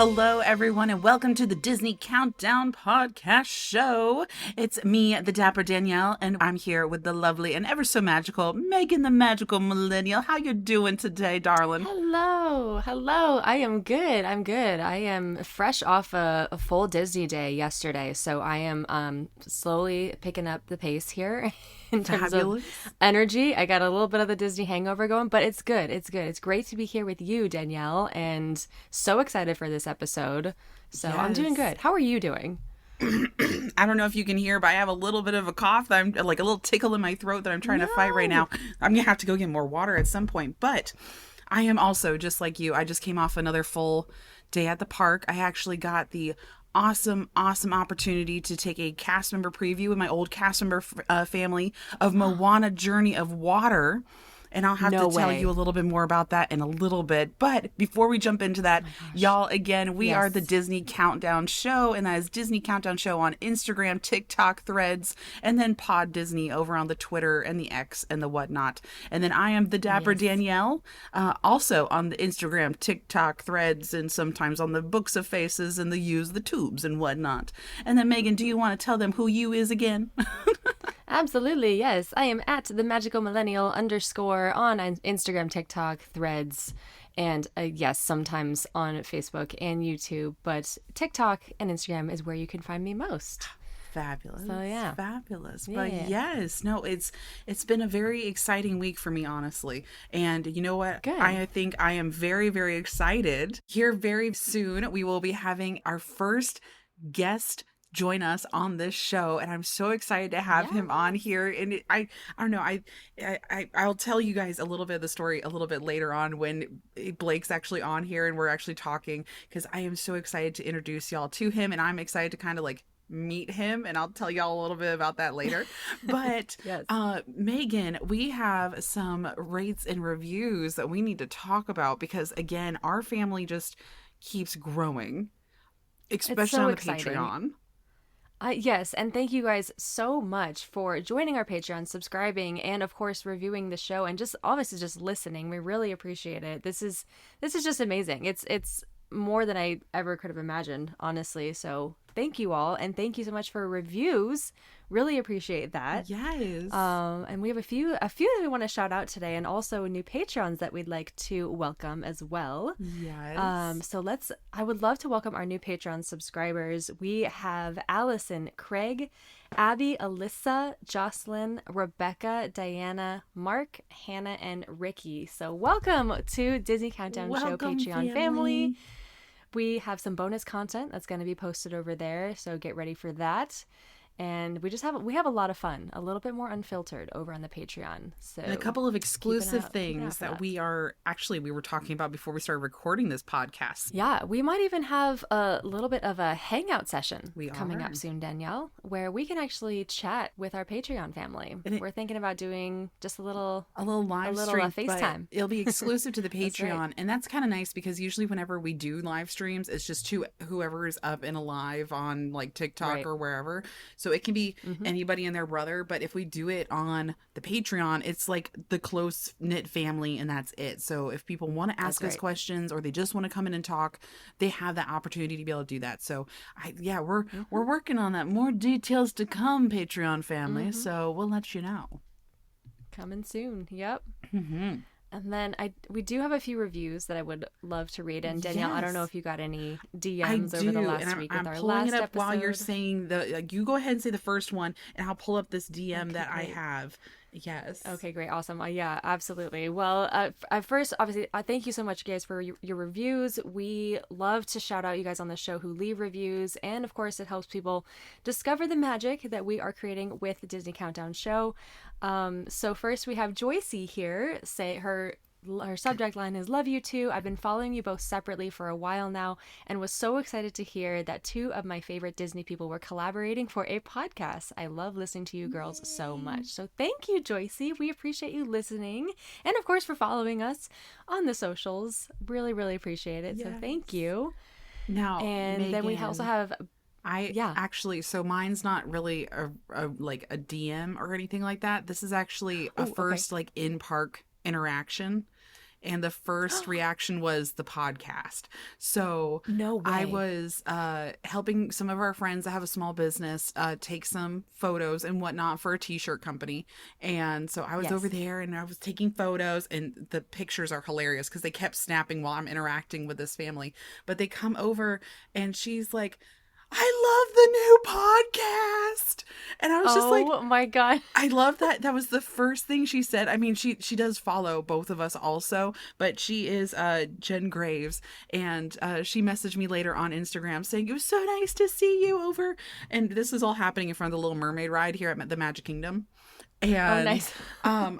Hello, everyone, and welcome to the Disney Countdown Podcast Show. It's me, the Dapper Danielle, and I'm here with the lovely and ever so magical Megan, the Magical Millennial. How you doing today, darling? Hello. I am good. I am fresh off a full Disney day yesterday, so I am slowly picking up the pace here in terms Fabulous. of energy. I got a little bit of the Disney hangover going, but it's good. It's good. It's great to be here with you, Danielle, and so excited for this episode. So I'm doing good. How are you doing? I don't know if you can hear, but I have a little bit of a cough that I'm like a little tickle in my throat that I'm trying to fight right now. I'm gonna have to go get more water at some point, but I am also just like you. I just came off another full day at the park. I actually got the awesome opportunity to take a cast member preview with my old cast member family of Moana Journey of Water. And I'll have to tell you a little bit more about that in a little bit. But before we jump into that, y'all, again, we are the Disney Countdown Show. And that is Disney Countdown Show on Instagram, TikTok, Threads, and then Pod Disney over on the Twitter and the X and the whatnot. And then I am the Dapper Danielle, also on the Instagram, TikTok, Threads, and sometimes on the Books of Faces and the Use the Tubes and whatnot. And then, Megan, do you want to tell them who you is again? Absolutely, yes. I am at the Magical Millennial _ on Instagram, TikTok, Threads, and yes, sometimes on Facebook and YouTube. But TikTok and Instagram is where you can find me most. Fabulous. So, yeah. Fabulous. Yeah. But yes, no, it's been a very exciting week for me, honestly. And you know what? Good. I think I am very, very excited. Here very soon, we will be having our first guest join us on this show, and I'm so excited to have him on here. And I don't know, I'll tell you guys a little bit of the story a little bit later on when Blake's actually on here and we're actually talking, because I am so excited to introduce y'all to him, and I'm excited to kind of like meet him, and I'll tell y'all a little bit about that later. But Megan, we have some rates and reviews that we need to talk about, because again, our family just keeps growing, especially on the Patreon. Yes, and thank you guys so much for joining our Patreon, subscribing, and of course reviewing the show, and just obviously just listening. We really appreciate it. This is just amazing. It's more than I ever could have imagined, honestly. So thank you all, and thank you so much for reviews. Really appreciate that. Yes. And we have a few that we want to shout out today, and also new Patrons that we'd like to welcome as well. Yes. So I would love to welcome our new Patreon subscribers. We have Allison, Craig, Abby, Alyssa, Jocelyn, Rebecca, Diana, Mark, Hannah, and Ricky. So welcome to Disney Countdown Show Patreon family. We have some bonus content that's going to be posted over there, so get ready for that. And we have a lot of fun, a little bit more unfiltered over on the Patreon. So, and a couple of exclusive things that we were talking about before we started recording this podcast. Yeah, we might even have a little bit of a hangout session coming up soon, Danielle, where we can actually chat with our Patreon family. We're thinking about doing just a little live stream, FaceTime. It'll be exclusive to the Patreon, right. And that's kind of nice, because usually whenever we do live streams, it's just to whoever is up and alive on like TikTok or wherever. So it can be anybody and their brother, but if we do it on the Patreon, it's like the close knit family, and that's it. So if people want to ask us questions, or they just want to come in and talk, they have that opportunity to be able to do that. So we're working on that. More details to come, Patreon family. So we'll let you know. Coming soon. Yep. And then we do have a few reviews that I would love to read. And Danielle, I don't know if you got any DMs over the last week with our last episode. I'm pulling it up while you're saying you go ahead and say the first one, and I'll pull up this DM that I have. Yes. Okay, great. Awesome. Yeah, absolutely. Well, at first, obviously, thank you so much, guys, for your reviews. We love to shout out you guys on the show who leave reviews. And of course, it helps people discover the magic that we are creating with the Disney Countdown Show. So first we have Joycey here. Say her subject line is "Love you too. I've been following you both separately for a while now, and was so excited to hear that two of my favorite Disney people were collaborating for a podcast. I love listening to you girls so much." So thank you, Joycey. We appreciate you listening, and of course for following us on the socials. Really, really appreciate it. Yes. So thank you. Now, and Megan, then we also have. Actually, so mine's not really a DM or anything like that. This is actually a first like in park interaction. and the first reaction was the podcast. So No way. I was helping some of our friends that have a small business take some photos and whatnot for a t-shirt company. And so I was Yes. over there and I was taking photos, and the pictures are hilarious because they kept snapping while I'm interacting with this family. But they come over and she's like, I love the new podcast. And I was just like, Oh my God. I love that. That was the first thing she said. I mean, she does follow both of us also, but she is Jen Graves, and she messaged me later on Instagram saying it was so nice to see you over. And this is all happening in front of the Little Mermaid ride here at the Magic Kingdom. And nice. I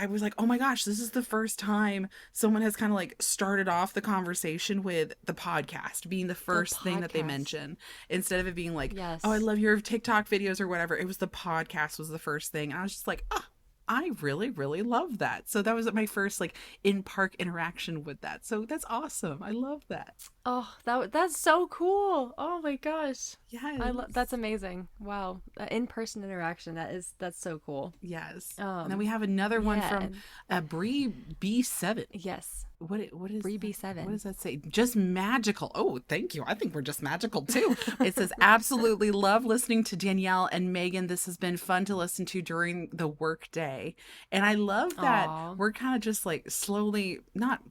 was like, oh my gosh, this is the first time someone has kind of like started off the conversation with the podcast being the first thing that they podcast. mention, instead of it being like, Yes. oh, I love your TikTok videos or whatever. It was the podcast was the first thing. And I was just like, oh, I really, really love that. So that was my first like in-park interaction with that. So that's awesome. I love that. Oh, that's so cool. Oh my gosh. Yes. That's amazing. Wow. In-person interaction. That's so cool. Yes. And then we have another one from Bree B7. Yes. What is Bree B7. What does that say? Just magical. Oh, thank you. I think we're just magical too. It says, absolutely love listening to Danielle and Megan. This has been fun to listen to during the work day. And I love that we're kind of just like slowly, not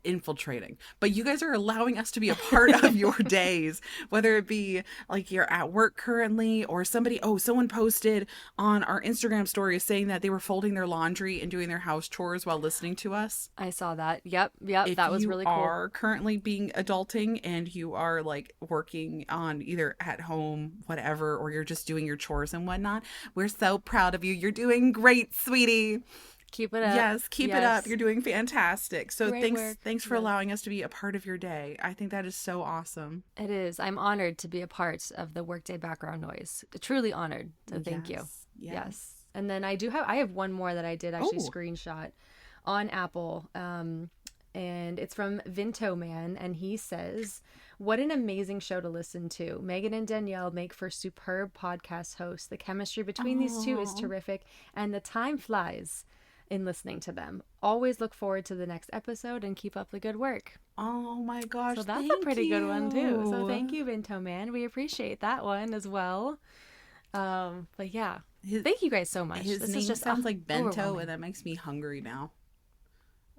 infiltrating, but you guys are allowing us to be a part of your days, whether it be like you're at work currently or someone posted on our Instagram story saying that they were folding their laundry and doing their house chores while listening to us. I saw that. Yep. If that was really cool. you are currently being adulting and you are like working on either at home, whatever, or you're just doing your chores and whatnot, we're so proud of you. You're doing great, sweetie. Keep it up. Yes, keep it up. You're doing fantastic. So Great thanks for allowing us to be a part of your day. I think that is so awesome. It is. I'm honored to be a part of the Workday background noise. Truly honored. So thank you. Yes. And then I have one more that I did actually screenshot on Apple. And it's from Vinto Man, and he says, "What an amazing show to listen to. Megan and Danielle make for superb podcast hosts. The chemistry between these two is terrific, and the time flies in listening to them. Always look forward to the next episode and keep up the good work." Oh my gosh. So that's a pretty good one too. So thank you, Vinto Man. We appreciate that one as well. But yeah, thank you guys so much. His name just sounds like bento, and that makes me hungry now.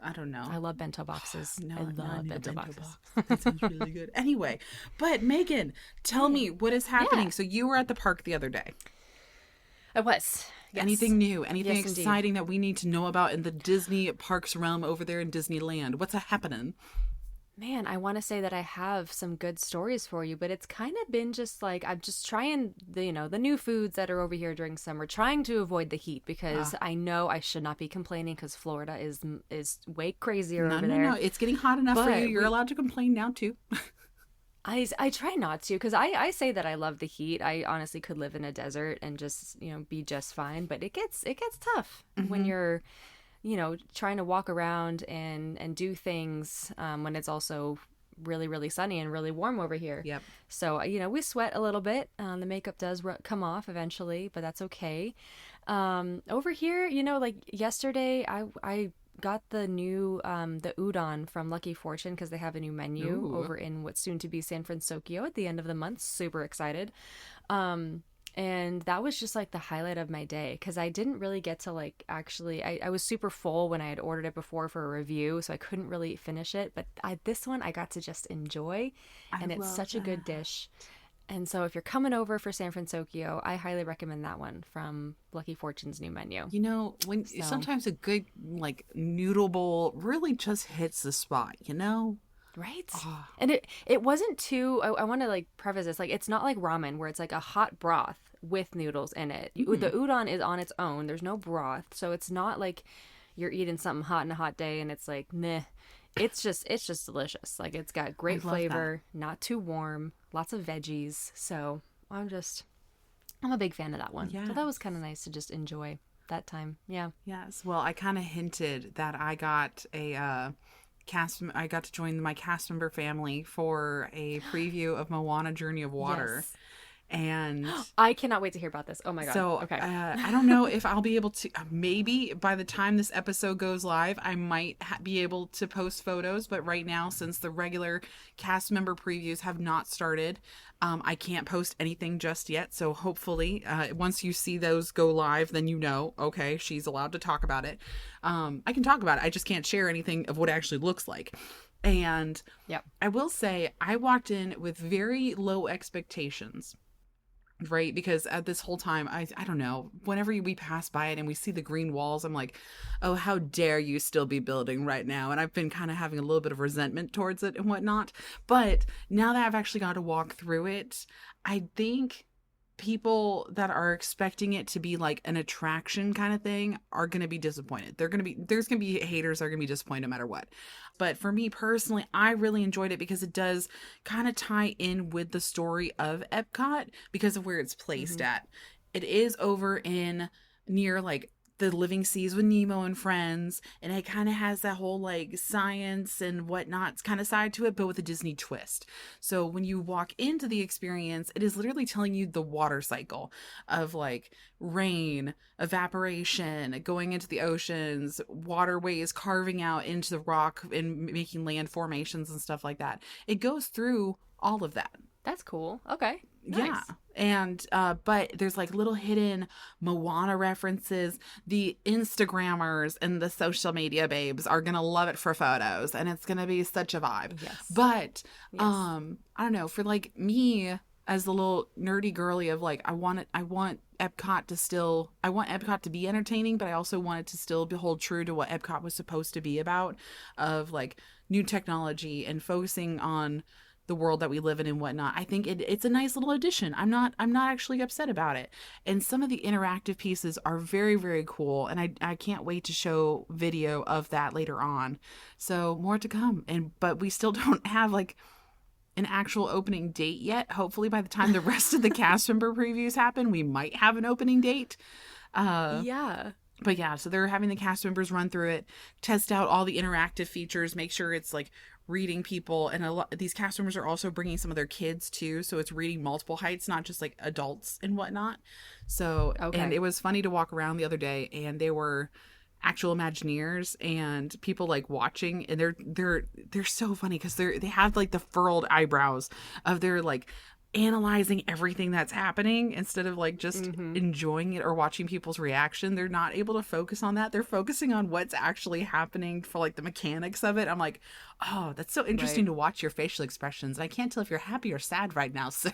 I don't know. I love bento boxes. I love bento boxes. That sounds really good. Anyway, but Megan, tell me what is happening. Yeah. So you were at the park the other day. I was. Yes. Anything new? Anything Yes, exciting that we need to know about in the Disney parks realm over there in Disneyland? What's happening? Man, I want to say that I have some good stories for you, but it's kind of been just like I'm just trying the new foods that are over here during summer, trying to avoid the heat because I know I should not be complaining because Florida is way crazier over there. No, it's getting hot enough for you. You're allowed to complain now too. I try not to because I say that I love the heat. I honestly could live in a desert and just be just fine, but it gets tough when you're trying to walk around and do things when it's also really, really sunny and really warm over here. Yep. So, we sweat a little bit. The makeup does come off eventually, but that's okay. Over here, like yesterday, I got the new the udon from Lucky Fortune because they have a new menu over in what's soon to be San Francisco at the end of the month. Super excited. And that was just like the highlight of my day because I didn't really get to I was super full when I had ordered it before for a review, so I couldn't really finish it. But this one I got to just enjoy, and it's such a good dish. And so if you're coming over for San Francisco, I highly recommend that one from Lucky Fortune's new menu. Sometimes a good noodle bowl really just hits the spot, Right? And it wasn't too, I want to preface this, it's not like ramen where it's like a hot broth with noodles in it. The udon is on its own. There's no broth. So it's not like you're eating something hot on a hot day and it's like, meh. It's just delicious. It's got great flavor, not too warm, lots of veggies. So I'm a big fan of that one. Yeah. So that was kind of nice to just enjoy that time. Yeah. Yes. Well, I kind of hinted that I got I got to join my cast member family for a preview of Moana Journey of Water. Yes. And I cannot wait to hear about this. Oh my God. so Okay. I don't know if I'll be able to, maybe by the time this episode goes live, I might be able to post photos. But right now, since the regular cast member previews have not started, I can't post anything just yet. So hopefully, once you see those go live, then you know, okay, she's allowed to talk about it. I can talk about it. I just can't share anything of what it actually looks like. And Yep. I will say, I walked in with very low expectations. Right, because at this whole time, I don't know, whenever we pass by it and we see the green walls, I'm like, oh, how dare you still be building right now? And I've been kind of having a little bit of resentment towards it and whatnot. But now that I've actually got to walk through it, I think people that are expecting it to be like an attraction kind of thing are going to be disappointed. There's going to be haters that are going to be disappointed no matter what. But for me personally, I really enjoyed it because it does kind of tie in with the story of Epcot because of where it's placed at. It is over in near like the living seas with Nemo and friends, and it kind of has that whole like science and whatnot kind of side to it, but with a Disney twist. So when you walk into the experience, it is literally telling you the water cycle of like rain, evaporation, going into the oceans, waterways carving out into the rock and making land formations and stuff like that. It goes through all of that. That's cool. Okay. Nice. Yeah. And but there's like little hidden Moana references. The Instagrammers and the social media babes are gonna love it for photos, and it's gonna be such a vibe. Yes. But Yes. I don't know, for like me as the little nerdy girly of like I want Epcot to be entertaining, but I also want it to still hold true to what Epcot was supposed to be about, of like new technology and focusing on the world that we live in and whatnot. I think it's a nice little addition. I'm not actually upset about it. And some of the interactive pieces are very, very cool. And I can't wait to show video of that later on. So more to come. But we still don't have like an actual opening date yet. Hopefully by the time the rest of the cast member previews happen, we might have an opening date. Yeah. But yeah, so they're having the cast members run through it, test out all the interactive features, make sure it's like reading people. And these cast members are also bringing some of their kids too. So it's reading multiple heights, not just like adults and whatnot. So, and it was funny to walk around the other day and they were actual Imagineers and people like watching, and they're so funny because they have like the furrowed eyebrows of their like analyzing everything that's happening instead of like just enjoying it or watching people's reaction. They're not able to focus on that. They're focusing on what's actually happening for like the mechanics of it. I'm like, oh, that's so interesting to watch your facial expressions. I can't tell if you're happy or sad right now, sir.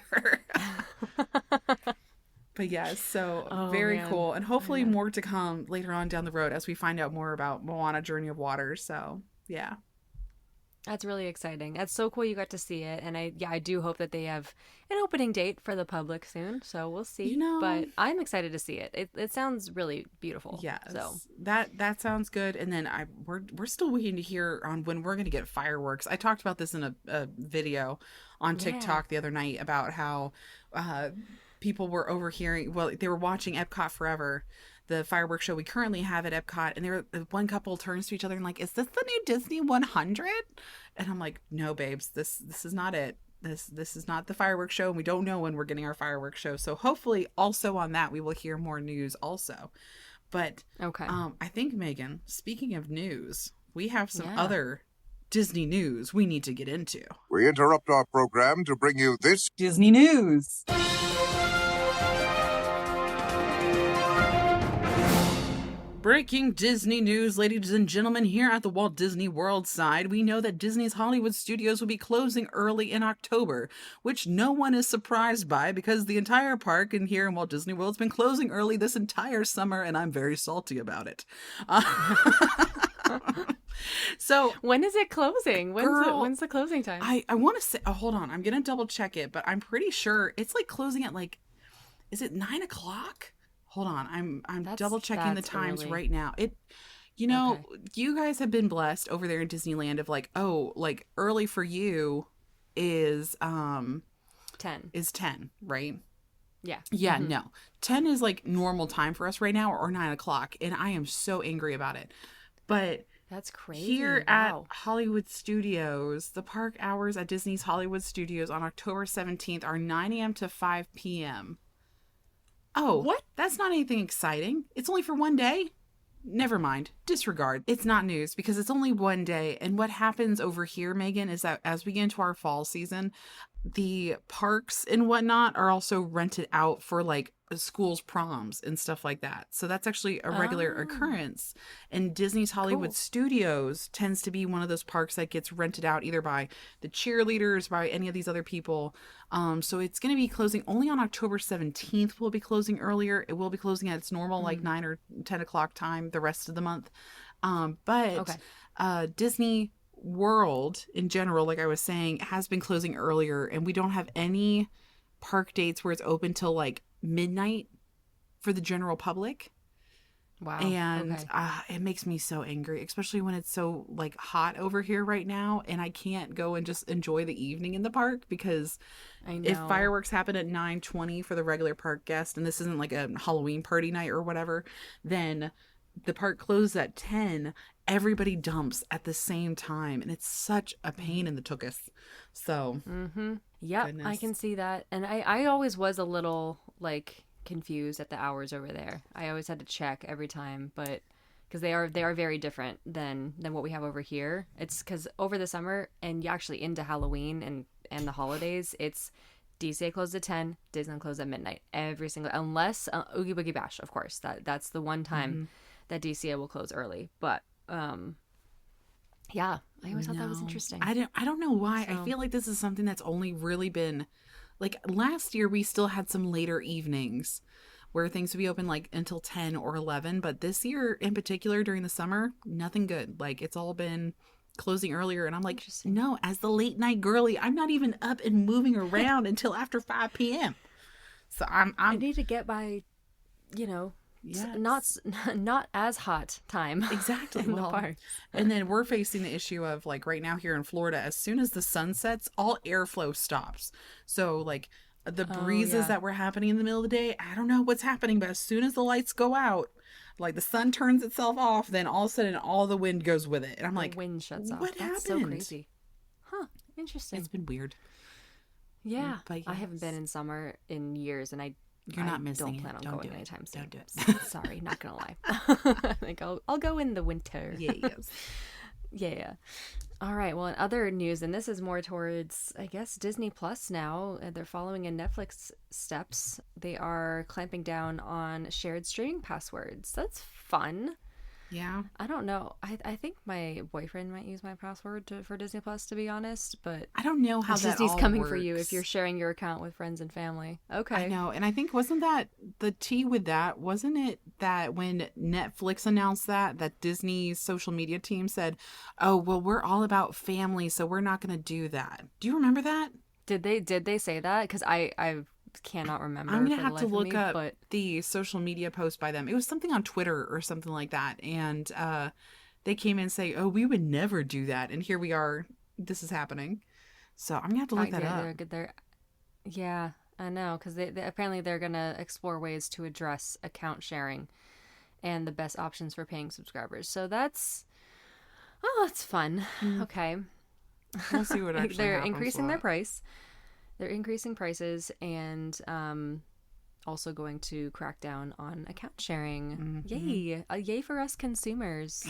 But yeah, so very cool. And hopefully more to come later on down the road as we find out more about Moana Journey of Water. So yeah. That's really exciting. That's so cool you got to see it. And I do hope that they have an opening date for the public soon. So we'll see. You know, but I'm excited to see it. It sounds really beautiful. Yes. So that sounds good. And then we're still waiting to hear on when we're going to get fireworks. I talked about this in a video on TikTok the other night about how people were overhearing, well, they were watching Epcot Forever, the fireworks show we currently have at Epcot, and one couple turns to each other and like, is this the new Disney 100? And I'm like, no, babes, this is not it. This is not the fireworks show, and we don't know when we're getting our fireworks show. So hopefully also on that we will hear more news also. But I think, Megan, speaking of news, we have some other Disney news we need to get into. We interrupt our program to bring you this Disney news. Breaking Disney news, ladies and gentlemen, here at the Walt Disney World side, we know that Disney's Hollywood Studios will be closing early in October, which no one is surprised by because the entire park in here in Walt Disney World has been closing early this entire summer, and I'm very salty about it. So when is it closing? When's the closing time? I want to say, hold on, I'm going to double check it, but I'm pretty sure it's like closing at like, is it 9:00? Hold on, I'm double checking the times early right now. You guys have been blessed over there in Disneyland of like, oh, like early for you is 10. Is 10, right? Yeah. Yeah, no. 10 is like normal time for us right now, or 9:00, and I am so angry about it. But That's crazy. Here Wow. at Hollywood Studios, the park hours at Disney's Hollywood Studios on October 17th are 9 a.m. to 5 p.m. Oh, What? that's not anything exciting. It's only for one day. Never mind. Disregard. It's not news because it's only one day. And what happens over here, Megan, is that as we get into our fall season, the parks and whatnot are also rented out for like schools' proms and stuff like that. So that's actually a regular occurrence. And Disney's Hollywood Cool. Studios tends to be one of those parks that gets rented out either by the cheerleaders, by any of these other people. So it's going to be closing only on October 17th. We'll be closing earlier. It will be closing at its normal like 9 or 10 o'clock time the rest of the month. But Disney World in general, like I was saying, has been closing earlier, and we don't have any park dates where it's open till like midnight for the general public. Wow. And it makes me so angry, especially when it's so like hot over here right now, and I can't go and just enjoy the evening in the park because I know. if fireworks happen at 9:20 for the regular park guest, and this isn't like a Halloween party night or whatever, then the park closes at 10. Everybody dumps at the same time, and it's such a pain in the tuchus. So Yep, goodness. I can see that. And I always was a little like confused at the hours over there. I always had to check every time, but because they are very different than what we have over here. It's because over the summer and actually into Halloween and the holidays, it's DCA closed at 10, Disneyland closed at midnight every single, unless Oogie Boogie Bash, of course. That's the one time that DCA will close early. But yeah, I always thought that was interesting. I don't know why. So- I feel like this is something that's only really been like last year we still had some later evenings where things would be open like until 10 or 11, but this year in particular during the summer, nothing good. Like it's all been closing earlier, and I'm like, no, as the late night girly, I'm not even up and moving around until after 5 p.m. So I need to get by, you know, Yes. not as hot time. Exactly. in the park. And then we're facing the issue of like right now here in Florida, as soon as the sun sets, all airflow stops. So like the breezes that were happening in the middle of the day, I don't know what's happening, but as soon as the lights go out, like the sun turns itself off, then all of a sudden all the wind goes with it. And I'm like, The wind shuts off. what That's happened? so crazy. Huh. Interesting. It's been weird. Yeah. But I haven't been yes. in summer in years, and You're not missing don't it. plan on Don't going do it. anytime soon. Don't do it. Sorry, not gonna lie. I think I'll go in the winter. Yes. Yeah. All right. Well, in other news, and this is more towards, I guess, Disney Plus now. They're following in Netflix steps. They are clamping down on shared streaming passwords. That's fun. Yeah. I don't know. I think my boyfriend might use my password for Disney Plus, to be honest. But I don't know how that Disney's all coming works. for you if you're sharing your account with friends and family. Okay. I know. And I think, wasn't that the tea with that? Wasn't it that when Netflix announced that Disney's social media team said, oh, well, we're all about family, so we're not going to do that. Do you remember that? Did they say that? Because I cannot remember. I'm going for to the have to life of look me, up but the social media post by them. It was something on Twitter or something like that. And they came in and say, oh, we would never do that. And here we are. This is happening. So I'm going to have to look that up. Yeah, I know, because they apparently they're going to explore ways to address account sharing and the best options for paying subscribers. So that's fun. Okay. We'll see what actually They're happens increasing with their that. price. They're increasing prices and also going to crack down on account sharing. Yay. Yay for us consumers.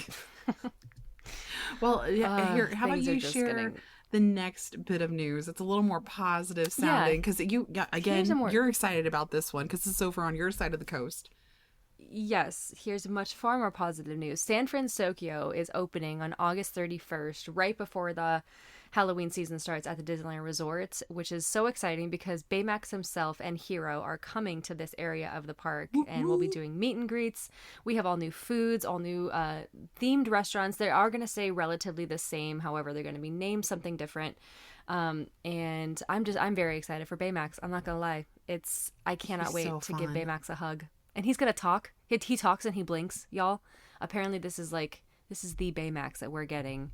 Well, here, how about things are you just share getting- the next bit of news? It's a little more positive sounding because Here's a more- you're excited about this one because it's over on your side of the coast. Yes, here's far more positive news. San Francisco is opening on August 31st, right before the Halloween season starts at the Disneyland Resort, which is so exciting because Baymax himself and Hero are coming to this area of the park, and we'll be doing meet and greets. We have all new foods, all new themed restaurants. They are going to stay relatively the same, however, they're going to be named something different. And I'm very excited for Baymax. I'm not gonna lie, I cannot He's wait so to give fun. Baymax a hug. And he's gonna talk. He talks and he blinks, y'all. Apparently, this is the Baymax that we're getting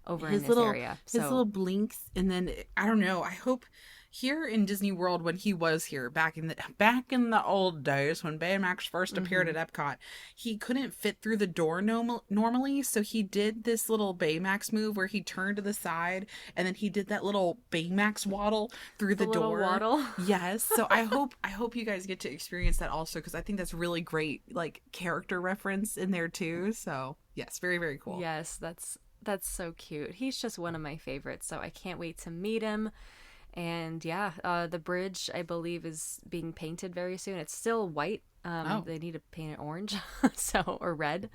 over in this area. His little blinks, and then I don't know. I hope here in Disney World, when he was here back in the old days when Baymax first appeared at Epcot, he couldn't fit through the door normally, so he did this little Baymax move where he turned to the side and then he did that little Baymax waddle through the little door. waddle. Yes, so I hope you guys get to experience that also, because I think that's really great, like, character reference in there too. So yes, very, very cool. Yes, that's so cute. He's just one of my favorites, so I can't wait to meet him. And yeah, the bridge, I believe, is being painted very soon. It's still white. They need to paint it orange, or red.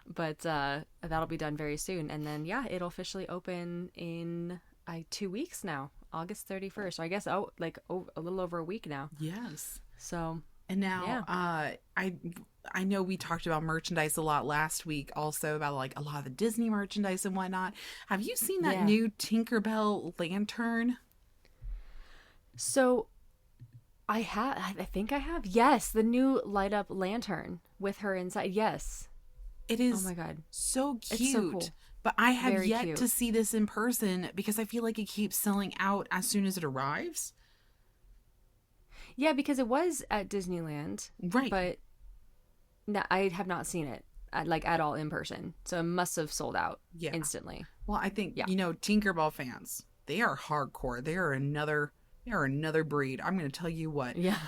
But that'll be done very soon. And then, yeah, it'll officially open in 2 weeks now, August 31st. So I guess, a little over a week now. Yes. So... And now, yeah. I know we talked about merchandise a lot last week, also about like a lot of the Disney merchandise and whatnot. Have you seen that new Tinkerbell lantern? So, I think I have. Yes, the new light up lantern with her inside. Yes. It is. Oh my God. So cute. It's so cool. But I have Very yet cute. to see this in person because I feel like it keeps selling out as soon as it arrives. Yeah, because it was at Disneyland. Right. But no, I have not seen it at all in person. So it must have sold out instantly. Well, I think, Tinkerbell fans, they are hardcore. They are another breed. I'm going to tell you what. Yeah.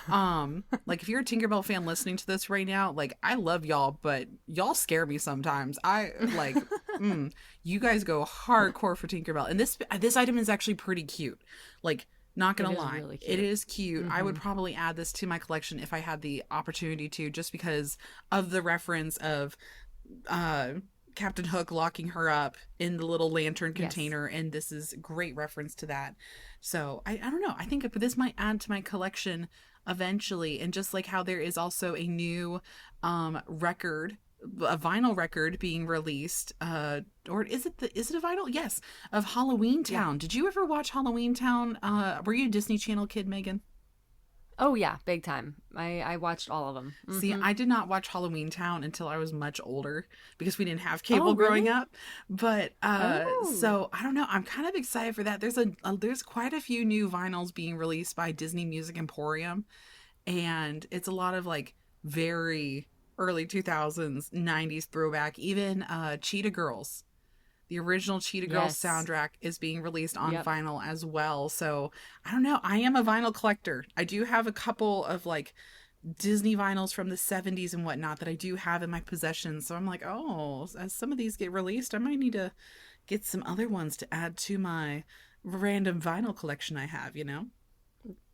Like, if you're a Tinkerbell fan listening to this right now, like, I love y'all, but y'all scare me sometimes. You guys go hardcore for Tinkerbell. And this item is actually pretty cute. Like, not gonna lie, really cute. it is cute. I would probably add this to my collection if I had the opportunity to, just because of the reference of Captain Hook locking her up in the little lantern container, and this is a great reference to that. So I don't know, I think this might add to my collection eventually. And just like how there is also a new record, a vinyl record being released, or is it a vinyl? Yes, of Halloween Town. Did you ever watch Halloween Town? Were you a Disney Channel kid, Megan? Oh yeah, big time. I watched all of them. Mm-hmm. See, I did not watch Halloween Town until I was much older because we didn't have cable growing up. But so I don't know. I'm kind of excited for that. There's quite a few new vinyls being released by Disney Music Emporium, and it's a lot of like very early 2000s, 90s throwback. Even Cheetah Girls, the original Cheetah Girls soundtrack, is being released on vinyl as well. So I don't know. I am a vinyl collector. I do have a couple of like Disney vinyls from the 70s and whatnot that I do have in my possession. So I'm like, oh, as some of these get released, I might need to get some other ones to add to my random vinyl collection I have,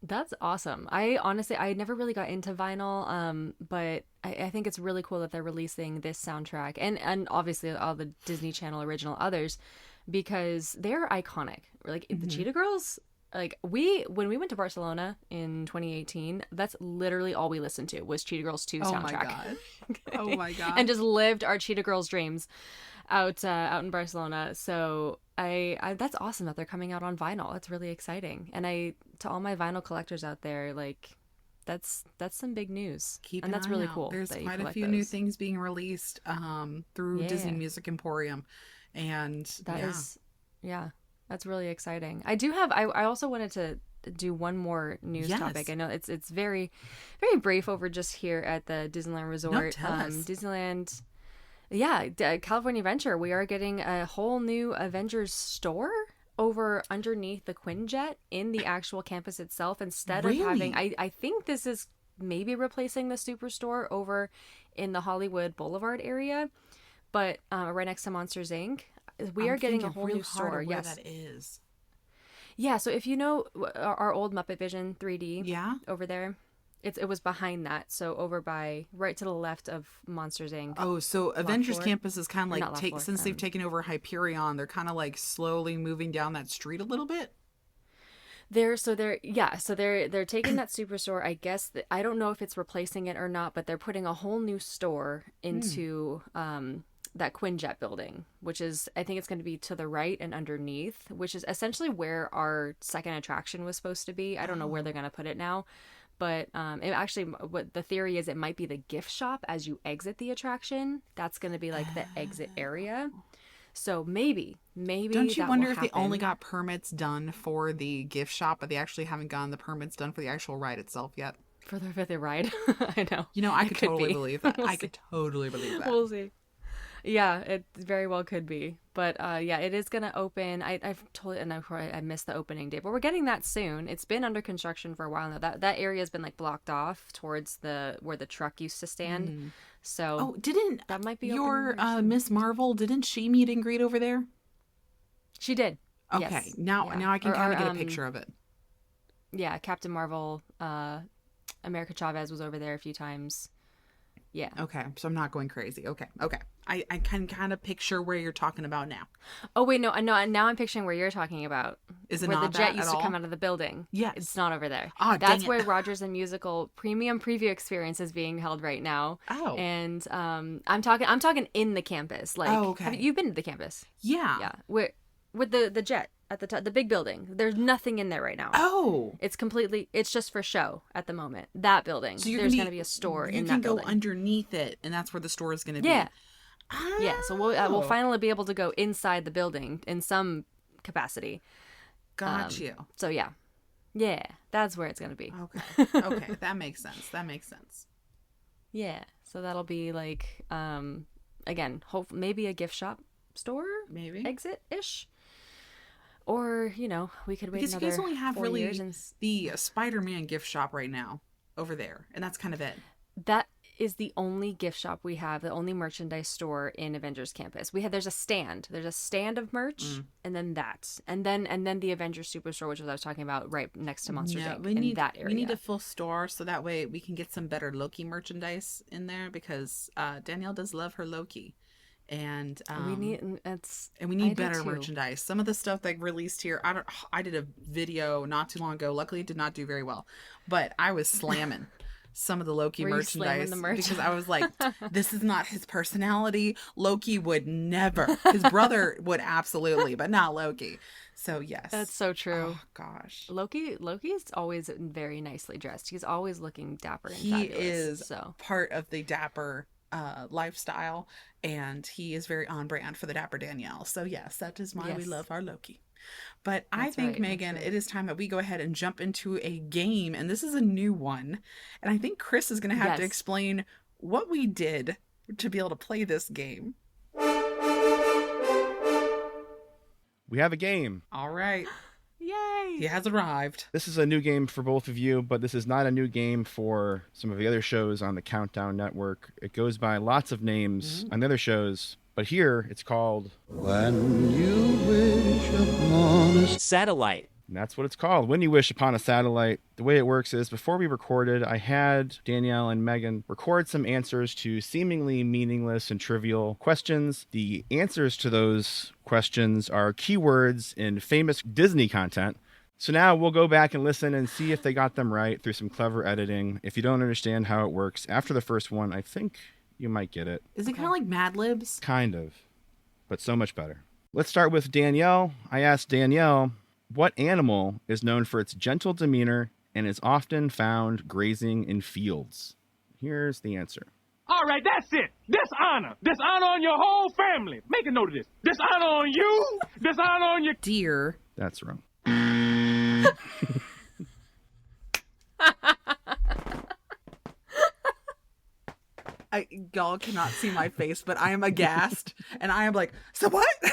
That's awesome. I never really got into vinyl, but I think it's really cool that they're releasing this soundtrack and obviously all the Disney Channel original others, because they're iconic. Like the Cheetah Girls, like when we went to Barcelona in 2018, that's literally all we listened to was Cheetah Girls 2 soundtrack. Oh my god. Oh my god. And just lived our Cheetah Girls dreams out in Barcelona. So I that's awesome that they're coming out on vinyl. That's really exciting. And to all my vinyl collectors out there, like that's some big news. And that's really cool. There's quite a few new things being released through Disney Music Emporium, and that's really exciting. I also wanted to do one more news topic. I know it's very, very brief over just here at the Disneyland Resort. No, tell us. Disneyland. Yeah, California Adventure. We are getting a whole new Avengers store over underneath the Quinjet in the actual campus itself, instead of having, I think this is maybe replacing the Superstore over in the Hollywood Boulevard area, but right next to Monsters Inc. We are getting a whole new store. Yes, that is. Yeah, so if you know our old Muppet Vision 3D, over there, it was behind that, so over by right to the left of Monsters Inc. Oh, so Avengers Campus is kind of like since they've taken over Hyperion, they're kind of like slowly moving down that street a little bit. They're taking that Superstore. I guess I don't know if it's replacing it or not, but they're putting a whole new store into that Quinjet building, which is, I think it's going to be to the right and underneath, which is essentially where our second attraction was supposed to be. I don't know where they're going to put it now. But it actually, what the theory is, it might be the gift shop as you exit the attraction. That's going to be like the exit area. So maybe Don't you that wonder will if they only happen. got permits done for the gift shop, but they actually haven't gotten the permits done for the actual ride itself yet? For the ride? I know. You know, I It could could totally be. believe that. We'll I see. could totally believe that. We'll see. Yeah, it very well could be. But yeah, it is going to open. I've totally, and I missed the opening date, but we're getting that soon. It's been under construction for a while now. That area has been like blocked off towards where the truck used to stand. So Oh, didn't that might be your opening very soon. Miss Marvel, didn't she meet and greet over there? She did. Okay, Yes. now Yeah. now I can Or- kind or, of get a picture of it. Yeah, Captain Marvel, America Chavez was over there a few times. Yeah. Okay, so I'm not going crazy. Okay. I can kind of picture where you're talking about now. Oh wait, no. Now I'm picturing where you're talking about. Is it where not the jet that used at to all? come out of the building? Yes. It's not over there. Ah, That's dang it. where Rogers and Musical Premium Preview Experience is being held right now. Oh. And I'm talking in the campus. Like, Oh, okay. You've been to the campus? Yeah. Yeah. With the jet at the top, the big building. There's nothing in there right now. Oh. It's just for show at the moment. That building. So There's going to be a store in that You can building. go underneath it, and that's where the store is going to be. Yeah. Yeah, so we'll Oh. finally be able to go inside the building in some capacity. Got you. So yeah, that's where it's gonna be. Okay, that makes sense. Yeah, so that'll be like again, maybe a gift shop store, Maybe. exit ish, or we could wait Because you another guys only have 4 really years and the Spider-Man gift shop right now over there, and that's kind of it. that is the only gift shop we have, the only merchandise store in Avengers Campus. There's a stand of merch, and then and then the Avengers Superstore, which was I was talking about, right next to Monsters Yeah, Inc. we in need that area. we need a full store so that way we can get some better Loki merchandise in there because Danielle does love her Loki, and we need we I need do better too. merchandise. Some of the stuff they released here, I did a video not too long ago. Luckily, it did not do very well, but I was slamming some of the Loki Were you slamming merchandise the merch? because I was like, this is not his personality. Loki would never. His brother would absolutely, but not Loki. So yes, That's so true. Oh gosh, Loki's always very nicely dressed. He's always looking dapper and he fabulous. is So part of the dapper lifestyle, and he is very on brand for the dapper Danielle. So yes, that is why we Yes. love our Loki. But I That's think, right, that's Megan, right. it is time that we go ahead and jump into a game, and this is a new one. And I think Chris is going to have to Yes. explain what we did to be able to play this game. We have a game. All right, yay! he has arrived. This is a new game for both of you, but this is not a new game for some of the other shows on the Countdown Network. It goes by lots of names on the other shows, but here it's called, When you wish upon a Satellite. and that's what it's called, When You Wish Upon a Satellite. The way it works is, before we recorded, I had Danielle and Megan record some answers to seemingly meaningless and trivial questions. The answers to those questions are keywords in famous Disney content. So now we'll go back and listen and see if they got them right through some clever editing. If you don't understand how it works after the first one, I think you might get it. Is it kind of like Mad Libs? Kind of, but so much better. Let's start with Danielle. I asked Danielle, what animal is known for its gentle demeanor and is often found grazing in fields? Here's the answer. All right, that's it. Dishonor. Dishonor on your whole family. Make a note of this. Dishonor on you. Dishonor on your... Deer. That's wrong. Y'all cannot see my face, but I am aghast, and I am like, so what? All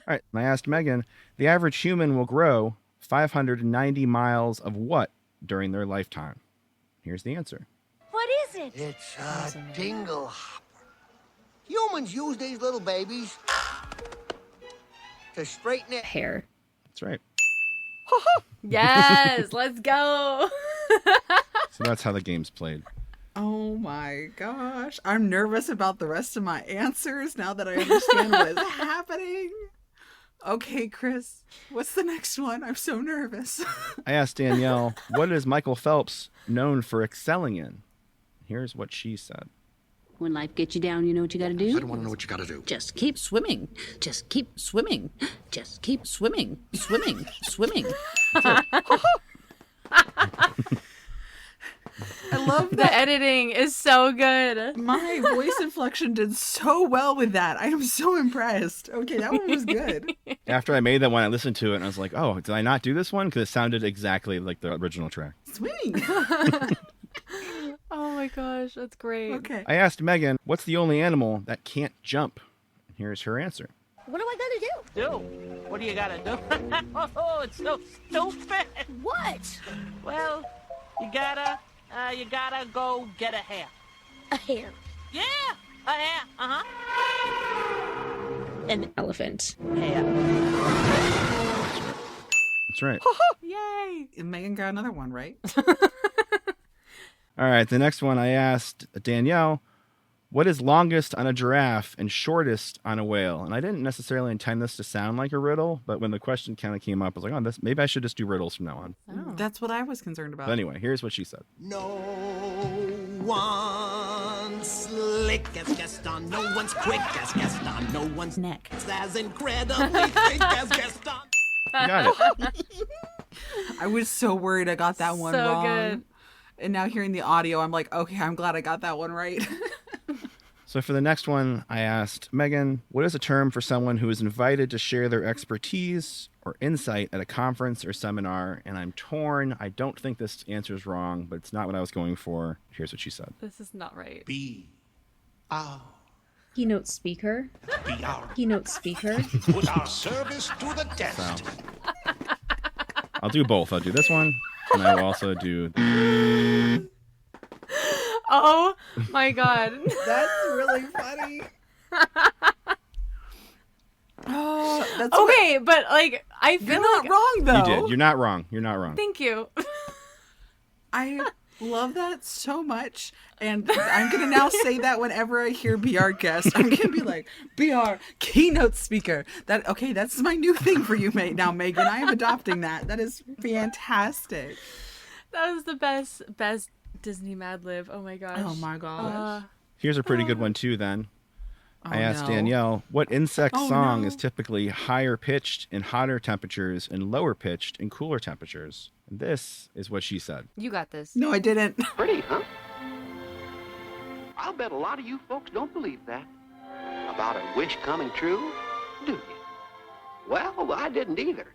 right, and I asked Megan, the average human will grow 590 miles of what during their lifetime? Here's the answer. What is it? It's a dingle hopper. Humans use these little babies to straighten it. Hair. That's right. Yes, let's go. So that's how the game's played. Oh my gosh. I'm nervous about the rest of my answers now that I understand what is happening. Okay, Chris, what's the next one? I'm so nervous. I asked Danielle, what is Michael Phelps known for excelling in? Here's what she said. When life gets you down, you know what you gotta do? I don't want to know what you got to do. Just keep Swimming. Just keep Swimming. Just keep Swimming. Swimming. Swimming. I love The that. editing is so good. My voice inflection did so well with that. I am so impressed. Okay, that one was good. After I made that one, I listened to it and I was like, oh, did I not do this one? Because it sounded exactly like the original track. Swimming. Oh my gosh, that's great. Okay. I asked Megan, what's the only animal that can't jump? And here's her answer. What do I gotta do? Do? What do you gotta do? Oh, it's so stupid. What? Well, you gotta go get a hair. A hare. Yeah, a hair. An elephant. Hair. That's right. Yay! And Megan got another one, right? All right, the next one I asked Danielle, what is longest on a giraffe and shortest on a whale? And I didn't necessarily intend this to sound like a riddle, but when the question kind of came up, I was like, oh, maybe I should just do riddles from now on. Oh. That's what I was concerned about. But anyway, here's what she said. No one's slick as Gaston, no one's quick as Gaston, no one's Neck. as incredibly thick as Gaston. You got it. I was so worried I got that one So wrong. good. And now hearing the audio, I'm like, okay, I'm glad I got that one right. So for the next one, I asked Megan, what is a term for someone who is invited to share their expertise or insight at a conference or seminar? And I'm torn. I don't think this answer is wrong, but it's not what I was going for. Here's what she said. This is not right. Be our, Keynote speaker. be our, Keynote speaker. put our service to the test. I'll do both. I'll do this one, and I will also do... Oh my god. That's really funny. Oh, that's Okay, but like I feel You're not like wrong, though. You did. You're not wrong. You're not wrong. Thank you. I love that so much. And I'm going to now say that whenever I hear BR guest, I'm going to be like, BR, keynote speaker. Okay, that's my new thing for you now, Megan. I am adopting that. That is fantastic. That was the best Disney Mad Lib. Oh my gosh. Oh my gosh. Here's a pretty good one, too, then. I asked Danielle, what insect song is typically higher pitched in hotter temperatures and lower pitched in cooler temperatures? And this is what she said. You got this. No, I didn't. Pretty, huh? I'll bet a lot of you folks don't believe that. About a wish coming true, do you? Well, I didn't either.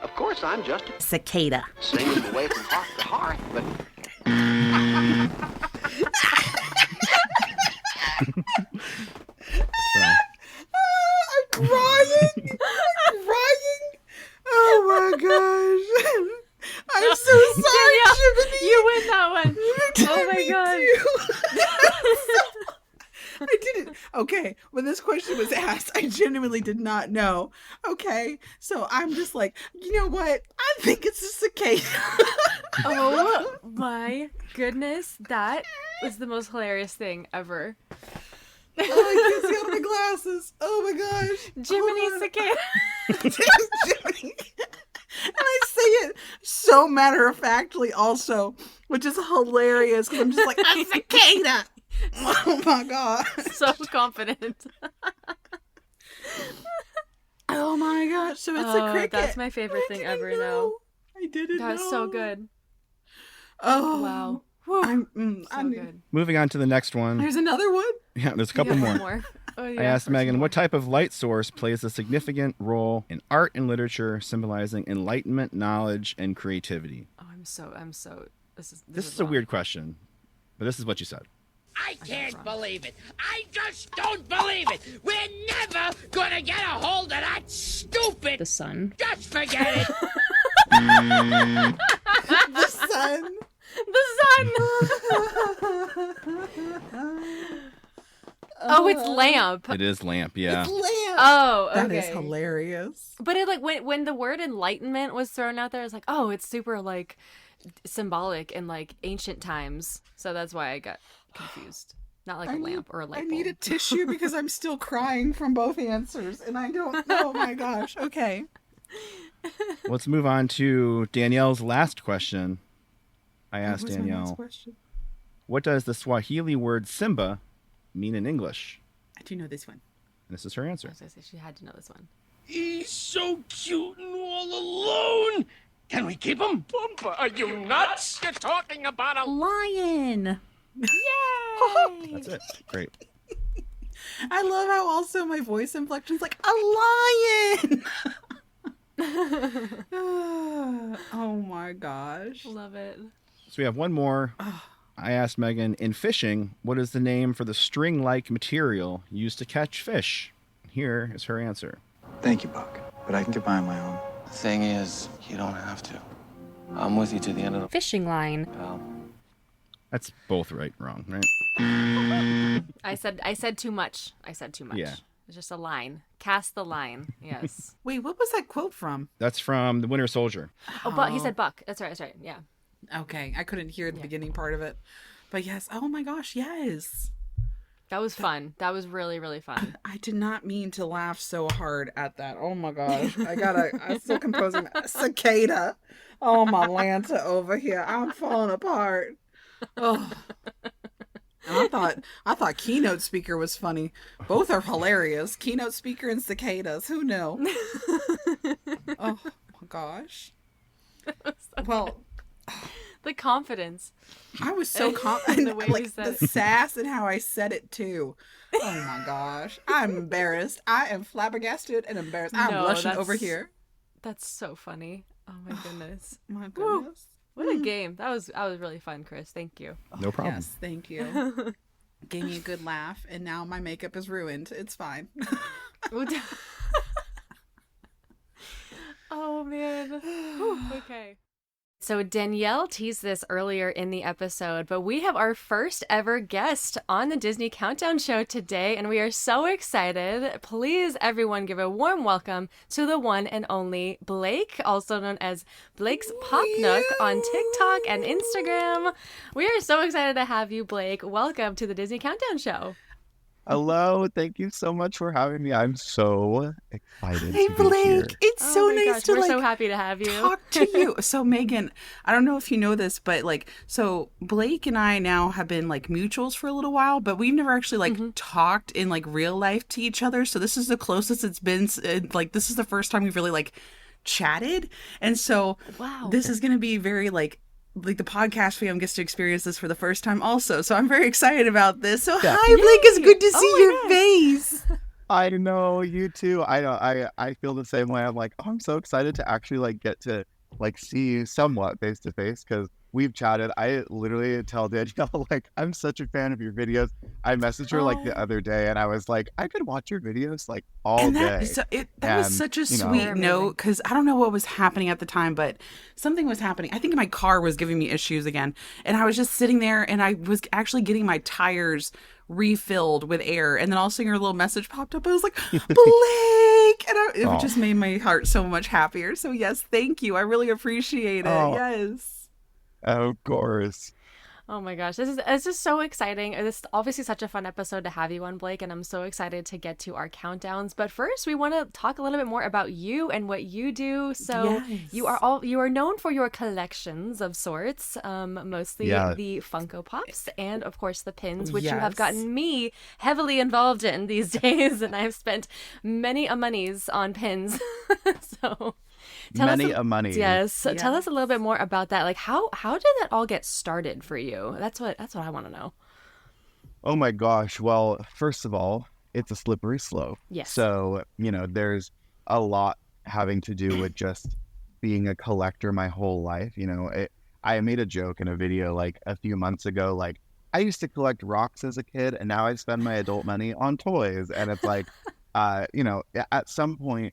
Of course, I'm just a Cicada. singing away from hearth to hearth, but I'm crying. I'm crying. Oh my gosh. I'm so sorry, Danielle, Jiminy. you win that one. Oh my god. I didn't. Okay, when this question was asked, I genuinely did not know. Okay, so I'm just like, you know what? I think it's a cicada. Oh my goodness. That was the most hilarious thing ever. Oh, I can't see out of my glasses. Oh my gosh. Jiminy Hold on. Cicada. Jiminy. And I say it so matter-of-factly also, which is hilarious because I'm just like, a cicada. Oh my god. So confident. Oh my gosh. So it's a cricket. That's my favorite thing ever now. I didn't know. That's so good. Oh. Wow. I'm good. Moving on to the next one. There's another one? Yeah, there's a couple You more. got one more. Oh, yeah, I asked for Megan, sure. what type of light source plays a significant role in art and literature, symbolizing enlightenment, knowledge, and creativity? Oh, I'm so. This This is a weird question, but this is what you said. I can't believe it. I just don't believe it. We're never gonna get a hold of that stupid. The sun. Just forget it. The sun. The sun. Oh, it's lamp. It is lamp, yeah. Lamp. Oh, okay. That is hilarious. But it when the word enlightenment was thrown out there, I was like, oh, it's super like symbolic in like ancient times. So that's why I got confused. Not like a lamp or a light I bulb. need a tissue because I'm still crying from both answers, and I don't. Oh my gosh. Okay. Let's move on to Danielle's last question. I asked What was my next Danielle, question? what does the Swahili word Simba mean in English? I do know this one. And this is her answer. I was gonna say she had to know this one. He's so cute and all alone. Can we keep him? Pumbaa, are you nuts? You're talking about a Lion. Yay! That's it. Great. I love how also my voice inflection's like a lion. Oh my gosh. Love it. So we have one more. I asked Megan, in fishing, what is the name for the string-like material used to catch fish? Here is her answer. Thank you, Buck, but I can get by on my own. The thing is, you don't have to. I'm with you to the end of the Fishing line. pal. That's both wrong, right? I said too much. I said too much. Yeah. It's just a line. Cast the line. Yes. Wait, what was that quote from? That's from The Winter Soldier. Oh, but he said Buck. That's right. Yeah. Okay, I couldn't hear the beginning part of it. But yes, oh my gosh, yes. That was fun. That was really, really fun. I did not mean to laugh so hard at that. Oh my gosh. I'm still composing cicada. Oh my Lanta over here. I'm falling apart. Oh. And I thought keynote speaker was funny. Both are hilarious. Keynote speaker and cicadas. Who knew? Oh my gosh. Well, the confidence. I was so The way you like said the it. sass and how I said it too. Oh my gosh. I'm embarrassed. I am flabbergasted and embarrassed. I'm blushing over here. That's so funny. Oh my goodness. My goodness. What a game. That was really fun, Chris. Thank you. No problem. Yes, thank you. Gave me a good laugh, and now my makeup is ruined. It's fine. Oh man. Whew, okay. So Danielle teased this earlier in the episode, but we have our first ever guest on the Disney Countdown Show today, and we are so excited. Please, everyone, give a warm welcome to the one and only Blake, also known as Blake's Pop Nook on TikTok and Instagram. We are so excited to have you, Blake. Welcome to the Disney Countdown Show. Hello, thank you so much for having me. I'm so excited Hey to be here. Blake, it's Oh so my nice gosh, to we're like so happy to have you. talk to you. So Megan, I don't know if you know this, but like, so Blake and I now have been like mutuals for a little while, but we've never actually like talked in like real life to each other. So this is the closest it's been. Like, this is the first time we've really like chatted, and so Wow. this is gonna be very like the podcast fam gets to experience this for the first time also. So I'm very excited about this. So Yeah. hi Blake, it's good to see Oh my your gosh. face. I know, you too. I know. I feel the same way. I'm like, oh, I'm so excited to actually like get to like see you somewhat face to face because we've chatted. I literally tell Danielle like I'm such a fan of your videos. I messaged her like the other day and I was like, I could watch your videos like all And day. that was And, such a you know, sweet note because I don't know what was happening at the time, but something was happening. I think my car was giving me issues again, and I was just sitting there, and I was actually getting my tires refilled with air, and then all of a sudden your little message popped up. I was like, Blake, and it Aw. just made my heart so much happier. So yes, thank you. I really appreciate it. Oh. Yes. Of course. Oh my gosh, this is so exciting. This is obviously such a fun episode to have you on, Blake, and I'm so excited to get to our countdowns. But first, we want to talk a little bit more about you and what you do. So Yes. you are known for your collections of sorts, mostly Yeah. the Funko Pops and of course the pins, which you have Yes. gotten me heavily involved in these days, and I've spent many a monies on pins. So. Tell us Many a money. Yes. Tell Yes. us a little bit more about that. Like how did that all get started for you? That's what I want to know. Oh my gosh. Well, first of all, it's a slippery slope. Yes. So, there's a lot having to do with just being a collector my whole life. I made a joke in a video like a few months ago, like I used to collect rocks as a kid and now I spend my adult money on toys. And it's like, at some point,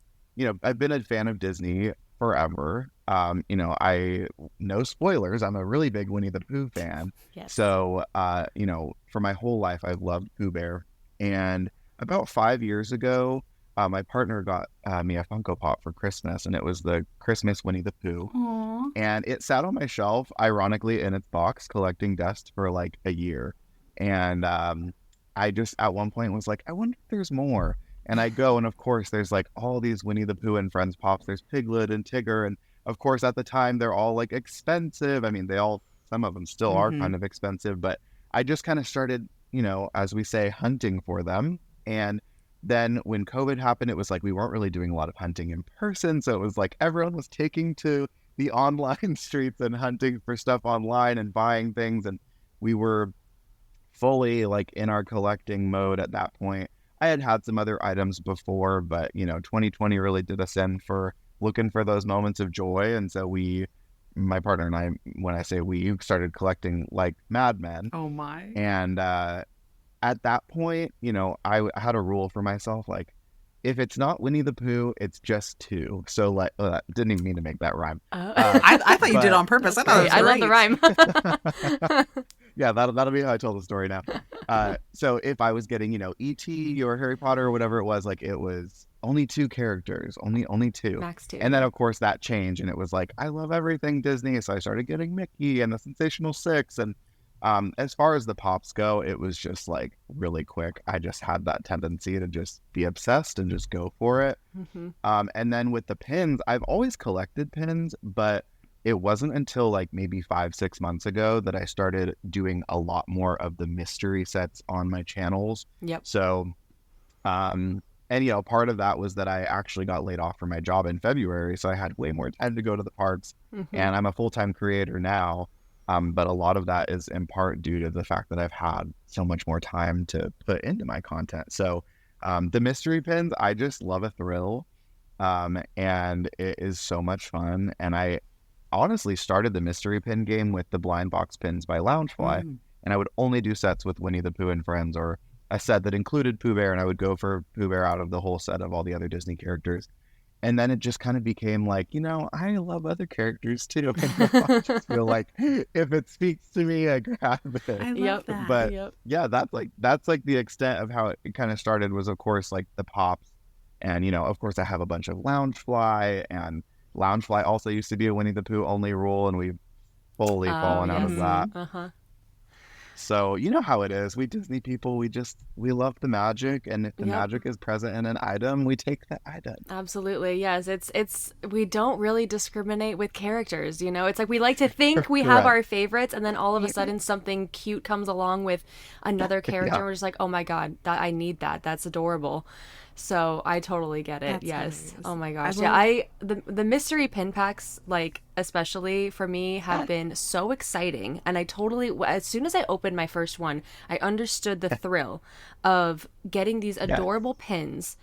I've been a fan of Disney forever. I no spoilers. I'm a really big Winnie the Pooh fan. Yes. So, for my whole life, I've loved Pooh Bear. And about 5 years ago, my partner got me a Funko Pop for Christmas, and it was the Christmas Winnie the Pooh. Aw. And it sat on my shelf, ironically, in its box, collecting dust for like a year. And I just, at one point, was like, I wonder if there's more. And I go, and of course, there's like all these Winnie the Pooh and Friends Pops. There's Piglet and Tigger. And of course, at the time, they're all like expensive. I mean, some of them still are kind of expensive. But I just kind of started, as we say, hunting for them. And then when COVID happened, it was like we weren't really doing a lot of hunting in person. So it was like everyone was taking to the online streets and hunting for stuff online and buying things, and we were fully like in our collecting mode at that point. I had some other items before, but 2020 really did us in for looking for those moments of joy, and so my partner and I, when I say we, started collecting like madmen. Oh my! And at that point, I had a rule for myself, like, if it's not Winnie the Pooh, it's just two. So like, didn't even mean to make that rhyme. I thought you did on purpose. I thought it was I love the rhyme. Yeah, that'll be how I tell the story now. So if I was getting, E.T. or Harry Potter or whatever it was, like, it was only two characters, only two. Max 2. And then, of course, that changed, and it was like, I love everything Disney, so I started getting Mickey and the Sensational Six. And as far as the pops go, it was just, like, really quick. I just had that tendency to just be obsessed and just go for it. Mm-hmm. And then with the pins, I've always collected pins, but it wasn't until like maybe 5-6 months ago that I started doing a lot more of the mystery sets on my channels. Yep. So, and part of that was that I actually got laid off from my job in February, so I had way more time to go to the parks, and I'm a full-time creator now. But a lot of that is in part due to the fact that I've had so much more time to put into my content. So, the mystery pins, I just love a thrill, and it is so much fun. And I honestly started the mystery pin game with the blind box pins by Loungefly, and I would only do sets with Winnie the Pooh and Friends, or a set that included Pooh Bear, and I would go for Pooh Bear out of the whole set of all the other Disney characters. And then it just kind of became like, I love other characters too. I just feel like if it speaks to me, I grab it. I love that. But yeah, that's like the extent of how it kind of started, was of course like the pops, and of course I have a bunch of Loungefly, and Loungefly also used to be a Winnie the Pooh only rule, and we've fully fallen out of that. Uh-huh. So you know how it is. We Disney people, we love the magic, and if the magic is present in an item, we take the item. Absolutely, yes. It's we don't really discriminate with characters. It's like we like to think we have our favorites, and then all of a sudden something cute comes along with another character, and we're just like, oh my god, I need that. That's adorable. So I totally get it. That's yes. hilarious. Oh my gosh. The mystery pin packs, like, especially for me, have been so exciting. And I totally, as soon as I opened my first one, I understood the thrill of getting these adorable pins.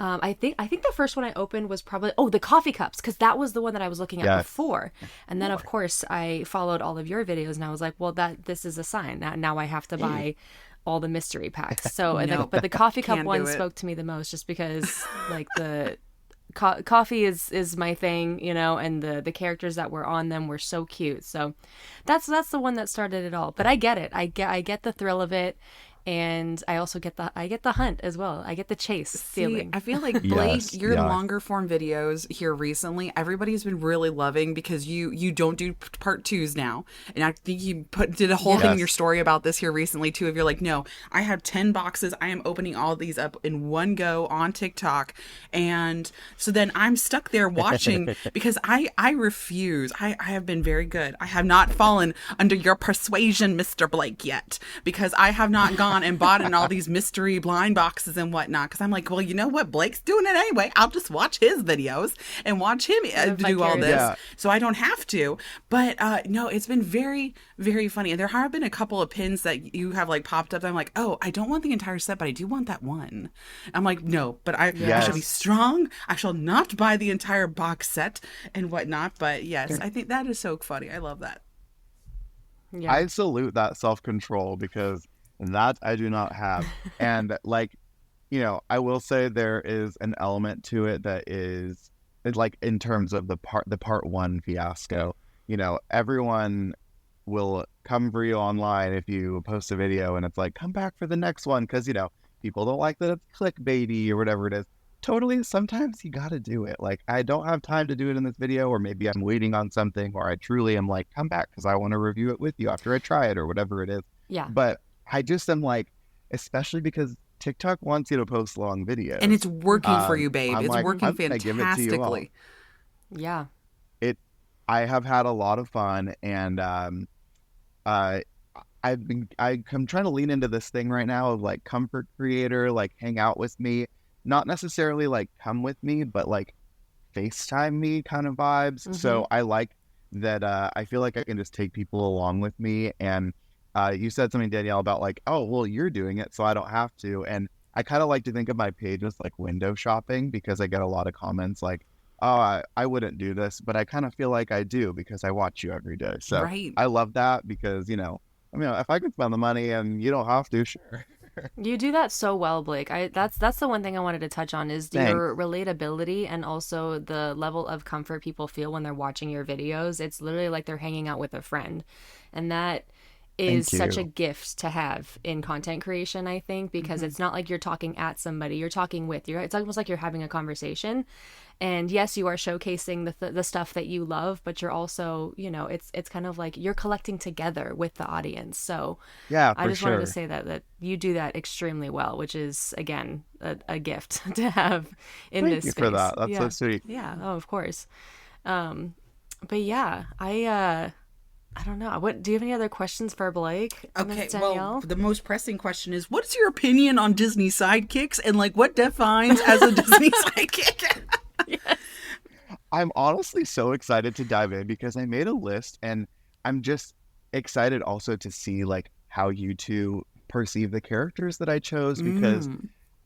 I think the first one I opened was probably the coffee cups, because that was the one that I was looking at before. And then of course I followed all of your videos, and I was like, well, this is a sign. Now I have to buy all the mystery packs. So, but the coffee cup one spoke to me the most, just because like the coffee is my thing, and the characters that were on them were so cute. So that's the one that started it all. But I get it. I get the thrill of it. And I also get the hunt as well. I get the chase feeling. I feel like Blake, your longer form videos here recently, everybody's been really loving, because you don't do part 2s now, and I think you did a whole thing in your story about this here recently too. If you're like, no, I have 10 boxes, I am opening all these up in one go on TikTok, and so then I'm stuck there watching because I refuse. I have been very good. I have not fallen under your persuasion, Mr. Blake, yet, because I have not gone and bought in all these mystery blind boxes and whatnot, because I'm like, well, you know what, Blake's doing it anyway, I'll just watch his videos and watch him do all this, so I don't have to. But no, it's been very, very funny, and there have been a couple of pins that you have like popped up, I'm like, oh, I don't want the entire set, but I do want that one. I'm like, no, but I shall be strong, I shall not buy the entire box set and whatnot. But yes, I think that is so funny. I love that. I salute that self-control, because that I do not have. And like, I will say there is an element to it that is like, in terms of the part 1 fiasco, everyone will come for you online if you post a video and it's like, come back for the next one, because people don't like that it's clickbaity or whatever it is. Totally, sometimes you gotta do it. Like, I don't have time to do it in this video, or maybe I'm waiting on something, or I truly am like, come back because I want to review it with you after I try it, or whatever it is. Yeah. But I just am like, especially because TikTok wants you to post long videos. And it's working for you, babe. I'm it's like, working I'm gonna give it to you all. fantastically. Yeah. I have had a lot of fun, and I'm trying to lean into this thing right now of like comfort creator, like hang out with me, not necessarily like come with me, but like FaceTime me kind of vibes. So I like that I feel like I can just take people along with me. And you said something, Danielle, about like, oh, well, you're doing it, so I don't have to. And I kind of like to think of my page as like window shopping, because I get a lot of comments like, oh, I wouldn't do this, but I kind of feel like I do because I watch you every day. So Right. I love that because, you know, I mean, if I could spend the money and you don't have to, sure. You do that so well, Blake. That's the one thing I wanted to touch on is Thanks. your relatability and also the level of comfort people feel when they're watching your videos. It's literally like they're hanging out with a friend. And that is Thank such a you. gift to have in content creation, I think, because it's not like you're talking at somebody, you're talking with. It's almost like you're having a conversation. And yes, you are showcasing the stuff that you love, but you're also, you know, it's kind of like you're collecting together with the audience. So Yeah, I for just wanted to sure. say that you do that extremely well, which is again a gift to have in Thank this you space. for that. That's yeah. so sweet. Yeah. Oh, of course. But yeah, I don't know. What do you have any other questions for Blake? Okay, Miss Danielle? well, the most pressing question is, what's your opinion on Disney sidekicks, and like what defines as a Disney sidekick? I'm honestly so excited to dive in because I made a list, and I'm just excited also to see like how you two perceive the characters that I chose, because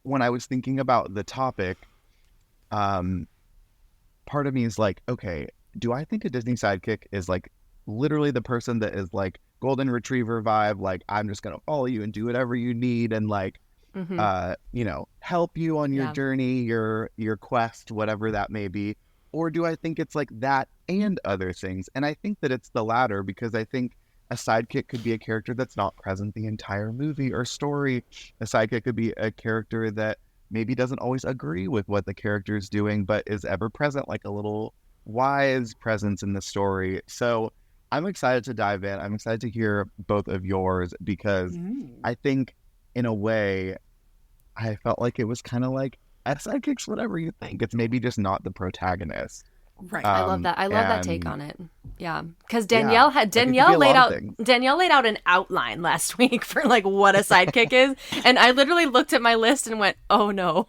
when I was thinking about the topic, part of me is like, okay, do I think a Disney sidekick is like literally the person that is like golden retriever vibe, like I'm just gonna follow you and do whatever you need and like you know, help you on your Yeah. journey, your quest, whatever that may be? Or do I think it's like that and other things? And I think that it's the latter, because I think a sidekick could be a character that's not present the entire movie or story. A sidekick could be a character that maybe doesn't always agree with what the character is doing, but is ever present, like a little wise presence in the story. So I'm excited to dive in. I'm excited to hear both of yours, because I think in a way I felt like it was kind of like a sidekick's whatever you think. It's maybe just not the protagonist. Right. I love that. I love that take and- on it. Yeah, because Yeah, Danielle like, it could be a laid lot out of things. Danielle laid out an outline last week for like what a sidekick is, and I literally looked at my list and went, "Oh no."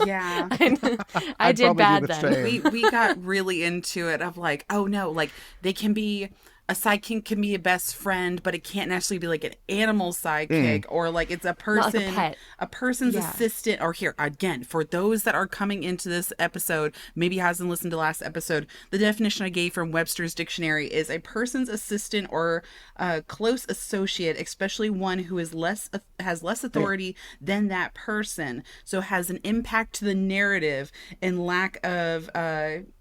Yeah. I I'd did probably bad do the then. same. we got really into it of like, oh no, like they can be a sidekick can be a best friend, but it can't necessarily be like an animal sidekick or like it's a Not like a person, pet. a person's Yeah. assistant. Or here again, for those that are coming into this episode, maybe hasn't listened to last episode, the definition I gave from Webster's Dictionary is a person's assistant or a close associate, especially one who is has less authority than that person, so has an impact to the narrative and lack of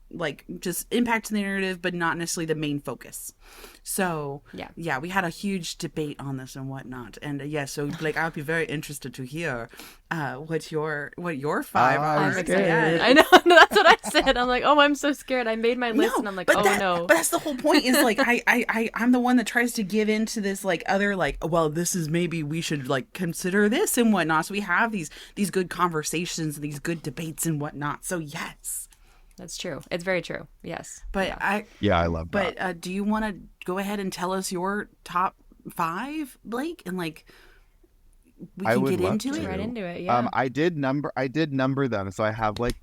like just impact to the narrative, but not necessarily the main focus. So yeah, we had a huge debate on this and whatnot. And so Blake, I'd be very interested to hear what your five I'm are. scared. I know. That's what I said. I'm like, oh, I'm so scared. I made my list and I'm like, but oh that- no. But that's the whole point. Is like I'm the one that tries to give into this like other like, well, this is maybe we should like consider this and whatnot. So we have these good conversations and these good debates and whatnot. So yes. That's true. It's very true. Yes. But yeah. I love that. But do you want to go ahead and tell us your top 5, Blake, and like we I can would get love into to. it? Right into it. Yeah. I did number them, so I have like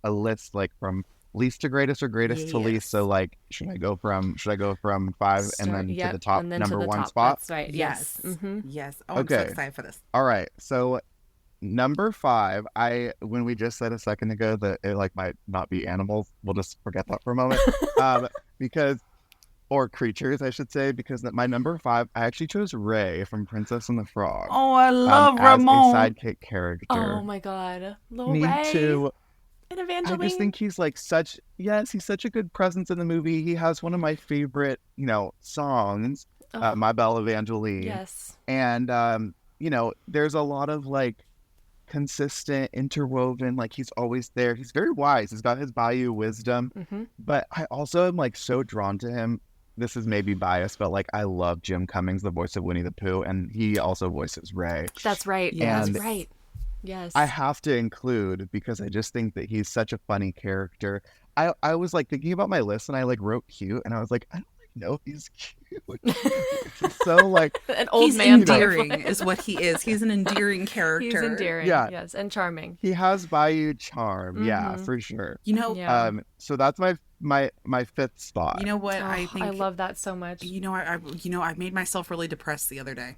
a list like from least to greatest or greatest to least. So like, should I go from 5 and then to the top and then number to the 1 top. spot? That's right. Yes. Yes. Mm-hmm. Yes. Oh, I'm so Okay. excited for this. All right. So number 5, when we just said a second ago that it like might not be animals, we'll just forget that for a moment. Or creatures, I should say, because my number 5, I actually chose Ray from Princess and the Frog. Oh, I love as Ramon. a sidekick character. Oh my God. Little Me Ray too. and I Evangeline. just think he's like he's such a good presence in the movie. He has one of my favorite, songs, My Belle Evangeline. Yes. And, there's a lot of like consistent interwoven, like he's always there. He's very wise. He's got his Bayou wisdom, but I also am like so drawn to him. This is maybe biased, but like I love Jim Cummings, the voice of Winnie the Pooh, and he also voices Ray. That's right. And That's right. Yes. I have to include, because I just think that he's such a funny character. I was like thinking about my list and I like wrote cute and I was like, I don't like No, he's cute. He's so like an old He's man endearing butterfly. is what he is. He's an endearing character. He's endearing, Yeah. yes, and charming. he has Bayou charm. Yeah, Mhm. for sure. You know, Yeah. So that's my fifth spot. you know what Oh, I think. I love that so much. You know, I made myself really depressed the other day.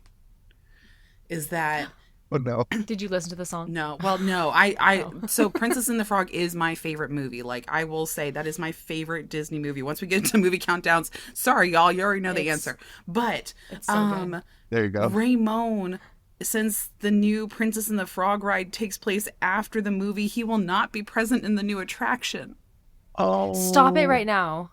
Is that Oh no. Did you listen to the song? no? Well, no. So Princess and the Frog is my favorite movie. Like I will say that is my favorite Disney movie. Once we get into movie countdowns, sorry y'all, you already know the answer. But It's so good. There you go. Raymond, since the new Princess and the Frog ride takes place after the movie, he will not be present in the new attraction. Oh. Stop it right now.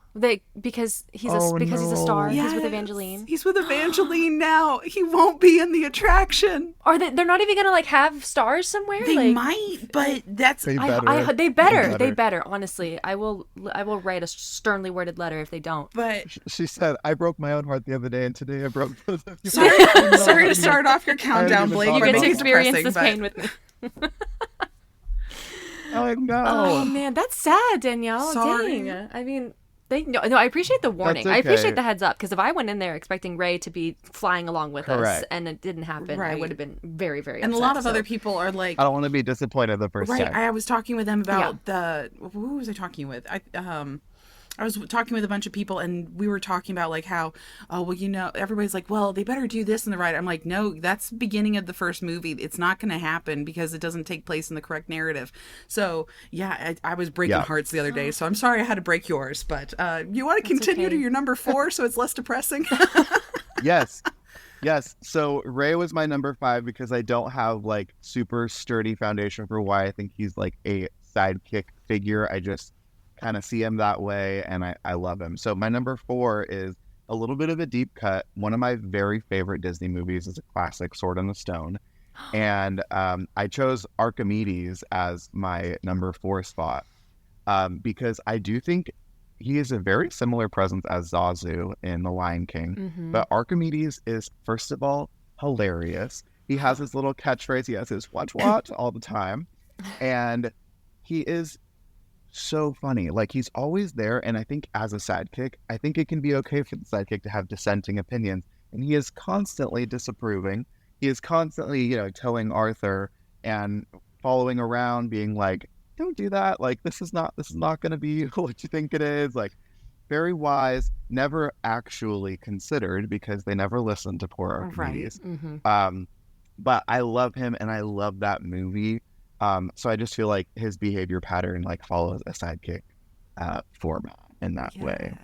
Because he's Oh, he's a star. no. He's with Yes. Evangeline. He's with Evangeline now. He won't be in the attraction. Are they're not even gonna like have stars somewhere? They like, might, but that's They I, better. they better. They better. Honestly, I will write a sternly worded letter if they don't. but She said, "I broke my own heart the other day, and today I broke both of you." sorry to start off your countdown, even Blake. thought You You're get to making it experience depressing, this but- pain with me. Oh no. Oh man, that's sad, Danielle. Sorry. Dang. I mean, no, I appreciate the warning. That's I appreciate okay. the heads up because if I went in there expecting Ray to be flying along with us Correct. and it didn't happen, I Right. would have been very, very And a upset, lot of so. other people are like, I don't want to be disappointed the first right. time. I was talking with them about who was I talking with? I was talking with a bunch of people and we were talking about like how, oh, well, you know, everybody's like, well, they better do this in the ride. I'm like, no, that's the beginning of the first movie. It's not going to happen because it doesn't take place in the correct narrative. So yeah, I was breaking Yeah. hearts the other day. So I'm sorry I had to break yours, but you want to continue okay. to your number 4 so it's less depressing? Yes. So Ray was my number 5 because I don't have like super sturdy foundation for why I think he's like a sidekick figure. I just kind of see him that way and I love him. So my number 4 is a little bit of a deep cut. One of my very favorite Disney movies is a classic, Sword in the Stone. And I chose Archimedes as my number 4 spot because I do think he is a very similar presence as Zazu in The Lion King. Mhm. But Archimedes is, first of all, hilarious. He has his little catchphrase. He has his watch all the time. And he is so funny. Like, he's always there. And I think as a sidekick, I think it can be okay for the sidekick to have dissenting opinions. And he is constantly disapproving. He is constantly, telling Arthur and following around, being like, don't do that. Like, this is not going to be what you think it is. Like, very wise, never actually considered because they never listened to poor Archimedes. Right. Mm-hmm. But I love him and I love that movie. So I just feel like his behavior pattern like follows a sidekick format in that way.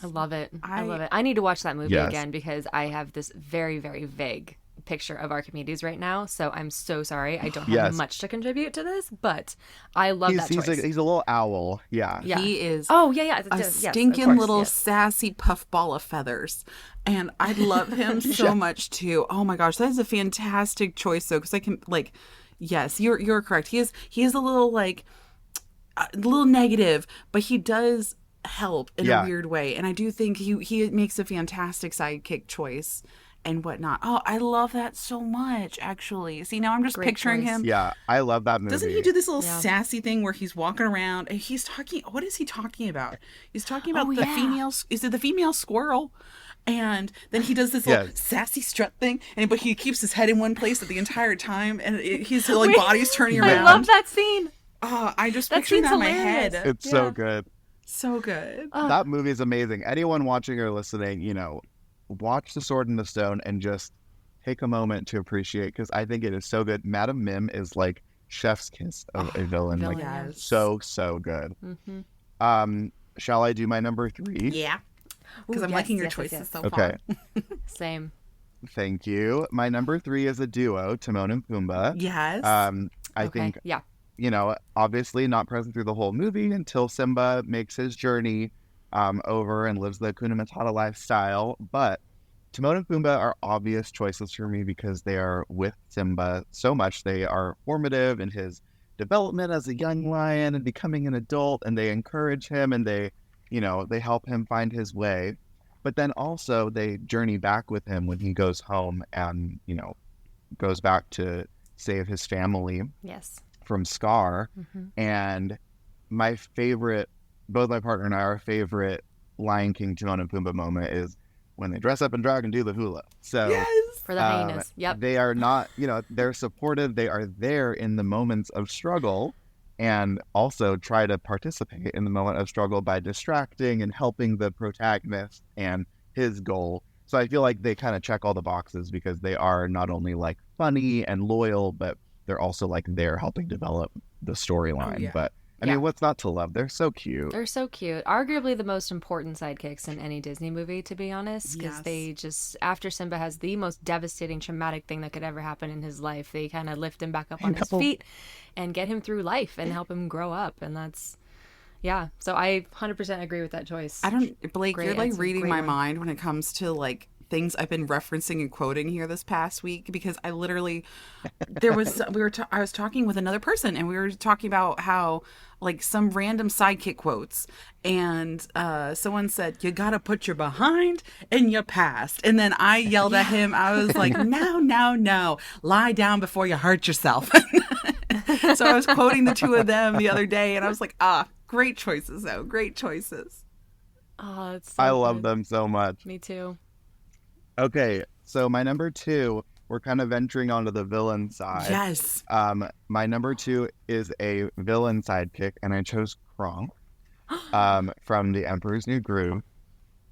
I love it. I love it. I need to watch that movie Yes. again because I have this very, very vague picture of Archimedes right now. So I'm so sorry. I don't have Yes. much to contribute to this, but I love that choice. He's a little owl. Yeah. Yeah. He is Oh, yeah. a Yes, of stinking course, little yes. sassy puffball of feathers. And I love him so much too. Oh my gosh, that is a fantastic choice though, because I can like, yes, you're correct. He is a little like a little negative, but he does help in a weird way. And I do think he makes a fantastic sidekick choice and whatnot. Oh, I love that so much, actually. See, now I'm just Great picturing choice. him. Yeah, I love that movie. Doesn't he do this little Yeah. sassy thing where he's walking around and he's talking? What is he talking about? He's talking about the yeah. female. Is it the female squirrel? And then he does this little Yes. sassy strut thing, but he keeps his head in one place at the entire time, and his like body's turning around. I love that scene. Oh, I just That picturing scene's that in my hilarious. head. It's so good. So good. That movie is amazing. Anyone watching or listening, watch The Sword in the Stone and just take a moment to appreciate because I think it is so good. Madam Mim is like chef's kiss of a villain. Like, Yes. so good. Mm-hmm. Shall I do my number 3? Yeah. Because Ooh, I'm yes, liking your yes, yes, choices yes. so Okay. far. Same. Thank you. My number 3 is a duo, Timon and Pumbaa. Yes. I Okay. think, Yeah. obviously not present through the whole movie until Simba makes his journey over and lives the Hakuna Matata lifestyle. But Timon and Pumbaa are obvious choices for me because they are with Simba so much. They are formative in his development as a young lion and becoming an adult, and they encourage him and they help him find his way. But then also they journey back with him when he goes home and, goes back to save his family Yes. from Scar. Mm-hmm. And both my partner and I, our favorite Lion King Timon and Pumbaa moment is when they dress up in drag and do the hula. So for the hyenas. Yep. They are not, they're supportive. They are there in the moments of struggle, and also try to participate in the moment of struggle by distracting and helping the protagonist and his goal. So I feel like they kind of check all the boxes because they are not only like funny and loyal, but they're also like there helping develop the storyline. But I mean, what's not to love? They're so cute. They're so cute. Arguably the most important sidekicks in any Disney movie, to be honest, because Yes. they just, after Simba has the most devastating, traumatic thing that could ever happen in his life, they kind of lift him back up on his feet and get him through life and help him grow up. And that's, so I 100% agree with that choice. Blake, Great you're like answer. reading Great my one. mind when it comes to like things I've been referencing and quoting here this past week, because I literally, I was talking with another person and we were talking about how like some random sidekick quotes, and someone said, you gotta put your behind in your past, and then I yelled at him. I was like, no, lie down before you hurt yourself. So I was quoting the two of them the other day, and I was like, great choices though, great choices. Oh, it's so I love good. them so much. Me too. Okay, so my number 2, we're kind of venturing onto the villain side. Yes. My number 2 is a villain sidekick, and I chose Kronk from The Emperor's New Groove.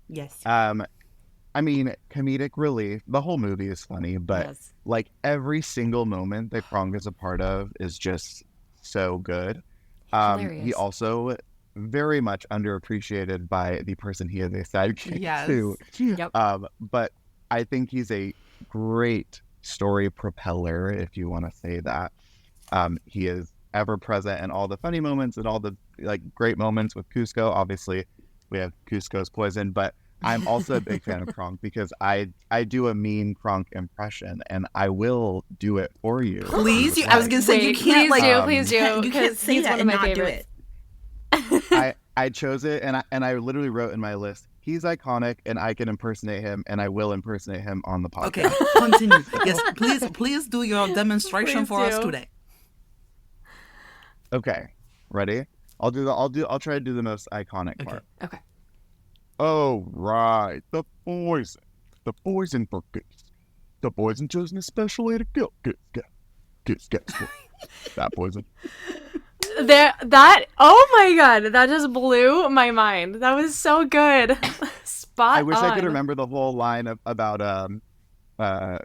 Yes. I mean, comedic relief. The whole movie is funny, but like every single moment that Kronk is a part of is just so good. He also very much underappreciated by the person he is a sidekick to. Yep. But I think he's a great story propeller, if you want to say that. He is ever present in all the funny moments and all the like great moments with Cusco. Obviously, we have Cusco's poison, but I'm also a big fan of Kronk because I do a mean Kronk impression, and I will do it for you. Please, I was gonna say you can't please do. You can't say he's that one of and my not favorites. do it. I chose it, and I literally wrote in my list, he's iconic, and I can impersonate him, and I will impersonate him on the podcast. Okay, continue. Yes, please do your demonstration for us today. Okay, ready? I'll try to do the most iconic part. Okay. Oh right, the poison for Goose. The poison chosen especially to kill Goose. That poison. Oh my god, that just blew my mind. That was so good. Spot I wish on. I could remember the whole line about and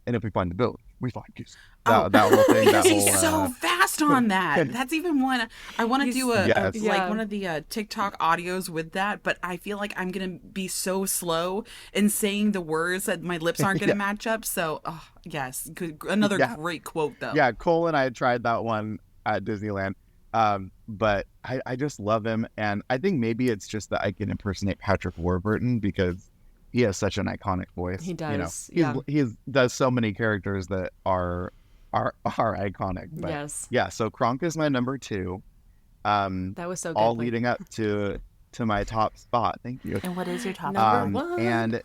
if we find the village, we find Goose. That whole thing. Because that he's whole, so fast on that. That's even one. I want to do Yes. one of the TikTok audios with that, but I feel like I'm gonna be so slow in saying the words that my lips aren't gonna match up. So yes, another great quote though. Yeah, Cole and I tried that one at Disneyland, but I just love him, and I think maybe it's just that I can impersonate Patrick Warburton because he has such an iconic voice. He does. He does so many characters that are iconic. But yes. Yeah. So Kronk is my number 2. That was so good. All leading up to my top spot. Thank you. And what is your top number 1? And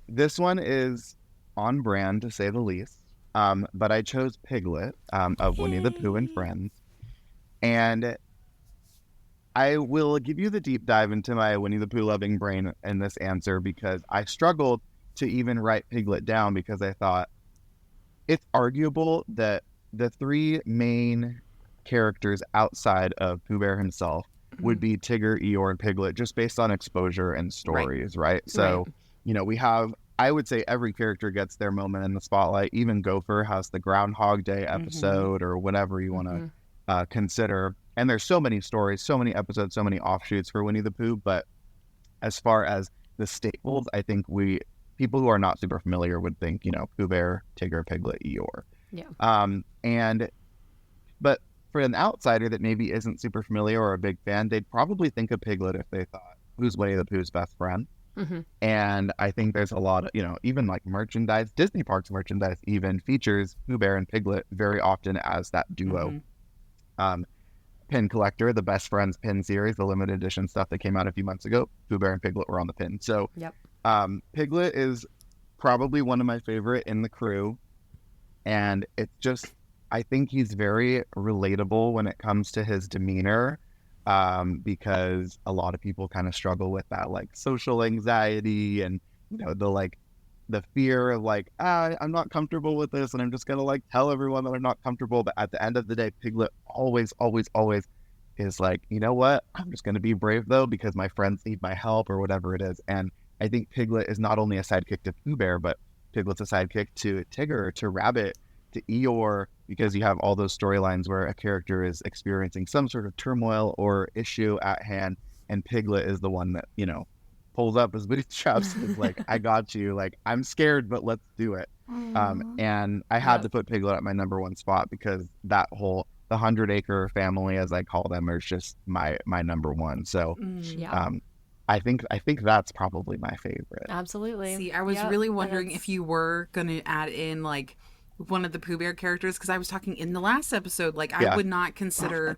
this one is on brand to say the least. But I chose Piglet of Winnie the Pooh and Friends, and I will give you the deep dive into my Winnie the Pooh loving brain in this answer because I struggled to even write Piglet down because I thought it's arguable that the 3 main characters outside of Pooh Bear himself would be Tigger, Eeyore, and Piglet just based on exposure and stories, right? So, we have, I would say every character gets their moment in the spotlight. Even Gopher has the Groundhog Day episode or whatever you want to consider. And there's so many stories, so many episodes, so many offshoots for Winnie the Pooh. But as far as the staples, I think people who are not super familiar would think, Pooh Bear, Tigger, Piglet, Eeyore. Yeah. But for an outsider that maybe isn't super familiar or a big fan, they'd probably think of Piglet if they thought, who's Winnie the Pooh's best friend? And I think there's a lot of, even like merchandise, Disney Parks merchandise even features Pooh Bear and Piglet very often as that duo. Pin collector, the Best Friends pin series, the limited edition stuff that came out a few months ago, Pooh Bear and Piglet were on the pin. So Piglet is probably one of my favorite in the crew. And it's just, I think he's very relatable when it comes to his demeanor. because a lot of people kind of struggle with that like social anxiety and the fear of like, I'm not comfortable with this and I'm just gonna like tell everyone that I'm not comfortable. But at the end of the day, Piglet always is like, you know what? I'm just gonna be brave though because my friends need my help or whatever it is. And I think Piglet is not only a sidekick to Pooh Bear, but Piglet's a sidekick to Tigger, to Rabbit, to Eeyore, because you have all those storylines where a character is experiencing some sort of turmoil or issue at hand, and Piglet is the one that, pulls up his bootstraps and is like, I got you. Like, I'm scared, but let's do it. And I had to put Piglet at my number one spot because the 100-acre family, as I call them, is just my number one. So I think that's probably my favorite. Absolutely. See, I was really wondering if you were going to add in like one of the Pooh Bear characters, because I was talking in the last episode, like I would not consider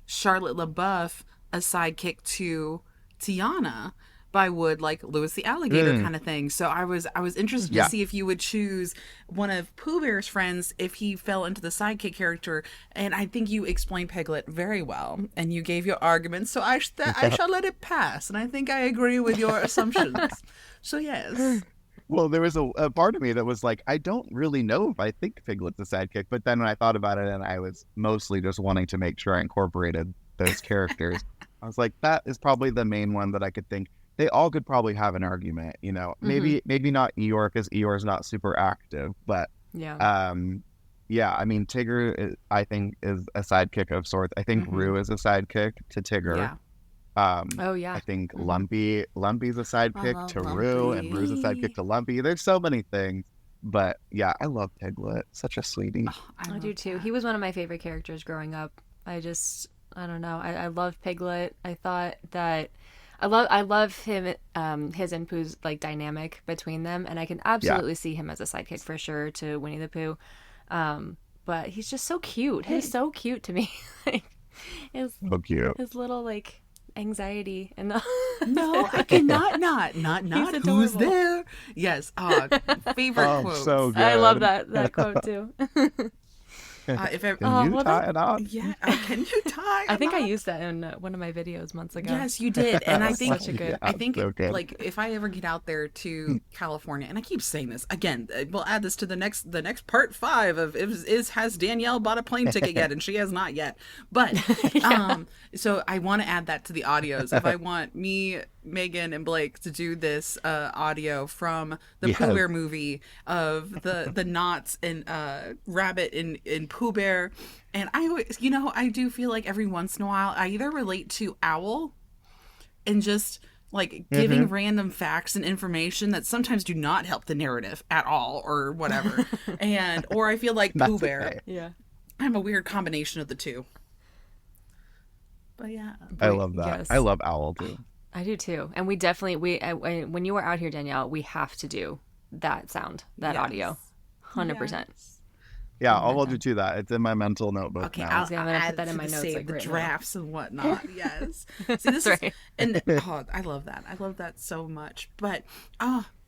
Charlotte LaBeouf a sidekick to Tiana, but I would like Louis the Alligator kind of thing. So I was interested to see if you would choose one of Pooh Bear's friends if he fell into the sidekick character. And I think you explained Piglet very well, and you gave your arguments. So I shall let it pass, and I think I agree with your assumptions. So yes. Well, there was a part of me that was like, I don't really know if I think Piglet's a sidekick. But then when I thought about it, and I was mostly just wanting to make sure I incorporated those characters, I was like, that is probably the main one that I could think. They all could probably have an argument, maybe not Eeyore because Eeyore's not super active, but I mean, Tigger I think is a sidekick of sorts. I think Roo is a sidekick to Tigger. I think Lumpy's a sidekick to Roo, and Roo's a sidekick to Lumpy. There's so many things, but yeah, I love Piglet. Such a sweetie. I do too. He was one of my favorite characters growing up. I don't know. I love Piglet. I thought that I love him, his and Pooh's like dynamic between them, and I can absolutely see him as a sidekick for sure to Winnie the Pooh. But he's just so cute. He's so cute to me. So cute. His little like anxiety and the no, I cannot not. Who's there? Yes. Favorite quote. So good. I love that quote too. Can you tie it on? Yeah, can you tie? I think I used that in one of my videos months ago. Yes, you did, and I think so like if I ever get out there to California, and I keep saying this again, we'll add this to the next part 5 of has Danielle bought a plane ticket yet, and she has not yet. But so I want to add that to the audios. If I want me, Megan, and Blake to do this audio from the Pooh Bear movie of the knots and Rabbit in Pooh Bear. And I always, I do feel like every once in a while I either relate to Owl and just like giving random facts and information that sometimes do not help the narrative at all or whatever. Or I feel like Pooh Bear. Okay. Yeah. I'm a weird combination of the two. But yeah. I love that. Yes. I love Owl too. I do too. And we definitely, when you were out here, Danielle, we have to do that sound, that audio. 100%. Yeah, I'll hold you to that. It's in my mental notebook. Okay, now. I'm gonna put that in my notes. Save like, the right drafts and whatnot. Yes. See, this right. is, and I love that. I love that so much. But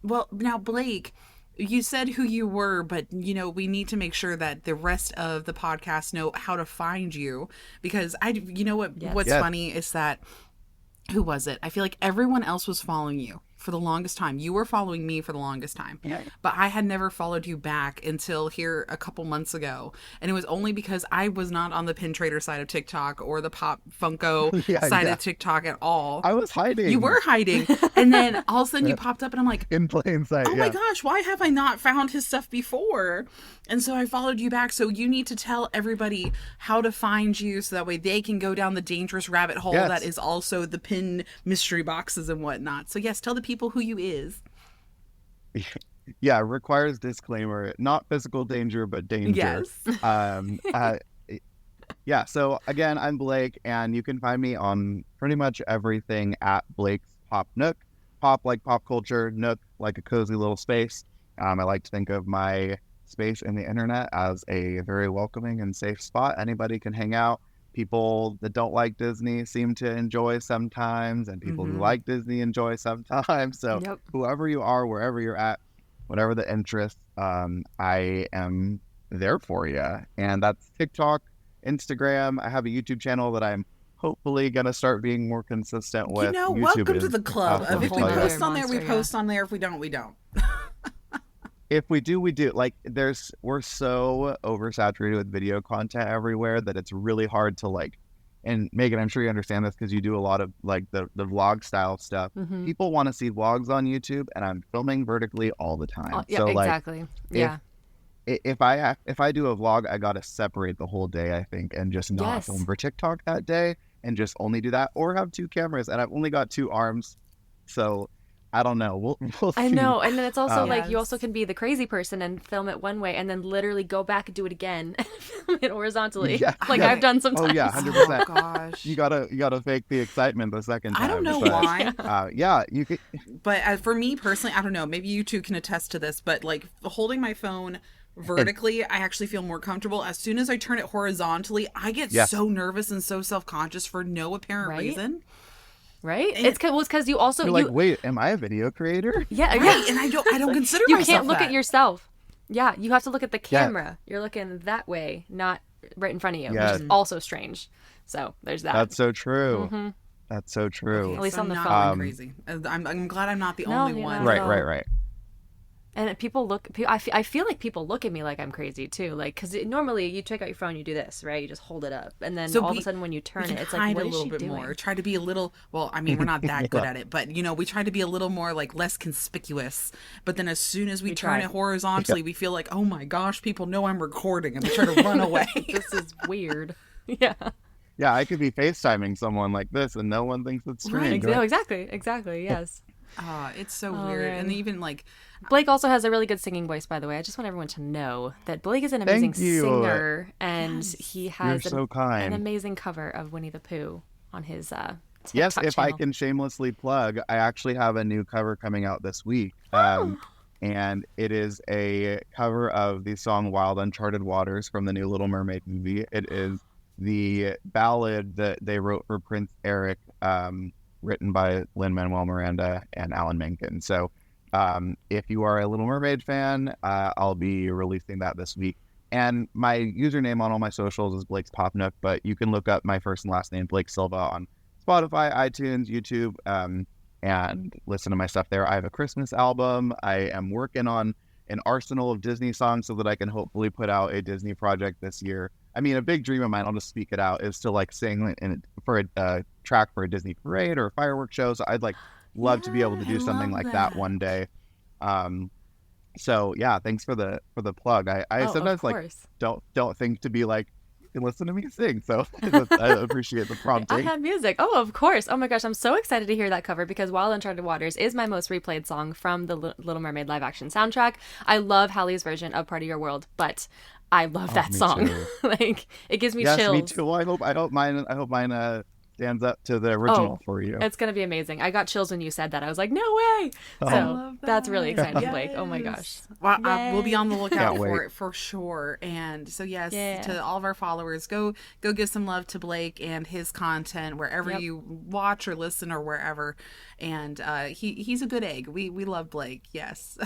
well, now Blake, you said who you were, but we need to make sure that the rest of the podcast know how to find you, because what's funny is that who was it? I feel like everyone else was following you for the longest time. You were following me for the longest time. Yeah. But I had never followed you back until here a couple months ago. And it was only because I was not on the Pin Trader side of TikTok or the Pop Funko side of TikTok at all. I was hiding. You were hiding. And then all of a sudden you popped up and I'm like, in plain sight. Oh my gosh, why have I not found his stuff before? And so I followed you back. So you need to tell everybody how to find you so that way they can go down the dangerous rabbit hole that is also the pin mystery boxes and whatnot. So yes, tell the people who you is. Yeah, requires disclaimer, not physical danger, but danger. Yes. Yeah, so again, I'm Blake, and you can find me on pretty much everything at Blake's Pop Nook. Pop like pop culture, Nook like a cozy little space. I like to think of my space in the internet as a very welcoming and safe spot. Anybody can hang out. People that don't like Disney seem to enjoy sometimes, and people who like Disney enjoy sometimes. So whoever you are, wherever you're at, whatever the interest, I am there for you. And that's TikTok, Instagram. I have a YouTube channel that I'm hopefully gonna start being more consistent with. YouTube welcome to is the club. tough, let me If we tell you. post on there, we Monster, post on there. If we don't, we don't. If we do, we do. Like, we're so oversaturated with video content everywhere that it's really hard to like. And Megan, I'm sure you understand this because you do a lot of like the vlog style stuff. Mhm. People want to see vlogs on YouTube, and I'm filming vertically all the time. Yeah, so like, exactly. Yeah. if I do a vlog, I gotta separate the whole day, I think, and just not Yes. film for TikTok that day, and just only do that, or have two cameras. And I've only got two arms, so I don't know. We'll see. I know, and then it's also like you Yes. also can be the crazy person and film it one way, and then literally go back and do it again, and film it horizontally, Yeah. like Yeah. I've done sometimes. Oh yeah, 100%. Oh gosh. You gotta fake the excitement the second time. I don't know but, why. yeah, you could. But for me personally, I don't know. Maybe you two can attest to this. But like holding my phone vertically, I actually feel more comfortable. As soon as I turn it horizontally, I get Yes. so nervous and so self-conscious for no apparent Right? reason. Right? It's because you also You're like, wait, am I a video creator? yeah, Right? yeah. And I don't consider You myself can't look that. at yourself. Yeah, you have to look at the Yeah. camera. You're looking that way, not right in front of you, Yeah. which is also strange. So there's that. That's so true. Mhm. That's so true. At least So on the I'm phone. not going crazy. I'm glad I'm not the No, only you're one. not. Right. And people look. I feel like people look at me like I'm crazy too. Like, because normally you check out your phone, you do this, right? You just hold it up, and then all of a sudden when you turn it, it's like, hide what a is little she bit doing? more. Try to be a little. Well, I mean, we're not that good Yeah. at it, but we try to be a little more like less conspicuous. But then as soon as we We turn try. it horizontally, we feel like, oh my gosh, people know I'm recording, and we try to run away. This is weird. Yeah. Yeah, I could be FaceTiming someone like this, and no one thinks it's strange. No, right? exactly. Yes. It's so Oh, weird, man. and even like Blake also has a really good singing voice, by the way. I just want everyone to know that Blake is an amazing Thank you. singer, and he You're has so an kind. amazing cover of Winnie the Pooh on his Yes, TikTok if I channel. can shamelessly plug, I actually have a new cover coming out this week. And it is a cover of the song Wild Uncharted Waters from the new Little Mermaid movie. It is the ballad that they wrote for Prince Eric, written by Lin-Manuel Miranda and Alan Menken. So if you are a Little Mermaid fan, I'll be releasing that this week. And my username on all my socials is Blake's Pop Nook, but you can look up my first and last name, Blake Silva, on Spotify, iTunes, YouTube, and listen to my stuff there. I have a Christmas album. I am working on an arsenal of Disney songs so that I can hopefully put out a Disney project this year. I mean, a big dream of mine, I'll just speak it out, is to like sing for a track for a Disney parade or a fireworks show. So I'd love to be able to do something like that one day. So yeah, thanks for the plug. I sometimes don't think to be like, you can listen to me sing. So I appreciate the I prompting. have music. Oh, of course. Oh my gosh, I'm so excited to hear that cover because Wild Uncharted Waters is my most replayed song from the Little Mermaid live action soundtrack. I love Hallie's version of Part of Your World, but I love that me song. too. Like, it gives me Yes, chills. me too. Well, I hope mine stands up to the original for you. It's gonna be amazing. I got chills when you said that. I was like, no way. Oh. So that's really exciting, Blake. Oh my gosh. Well, we'll be on the lookout Can't for wait. it for sure. And so yes, Yeah. to all of our followers, go give some love to Blake and his content wherever Yep. you watch or listen or wherever. And he's a good egg. We love Blake. Yes.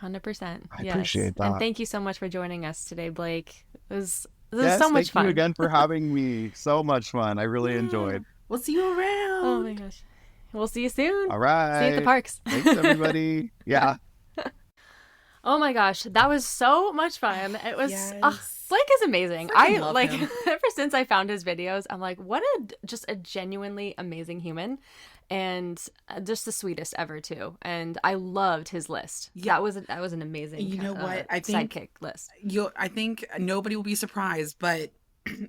100%. I Yes. appreciate that. And thank you so much for joining us today, Blake. This was Yes, so much fun. Thank you again for having me. So much fun. I really enjoyed. We'll see you around. Oh my gosh. We'll see you soon. All right. See you at the parks. Thanks, everybody. Yeah. Oh my gosh, that was so much fun. It was Yes. Blake is amazing. Freaking I love like him. ever since I found his videos, I'm like, what just a genuinely amazing human, and just the sweetest ever too. And I loved his list. Yeah. That was an amazing. You know what? I think sidekick list. I think nobody will be surprised, but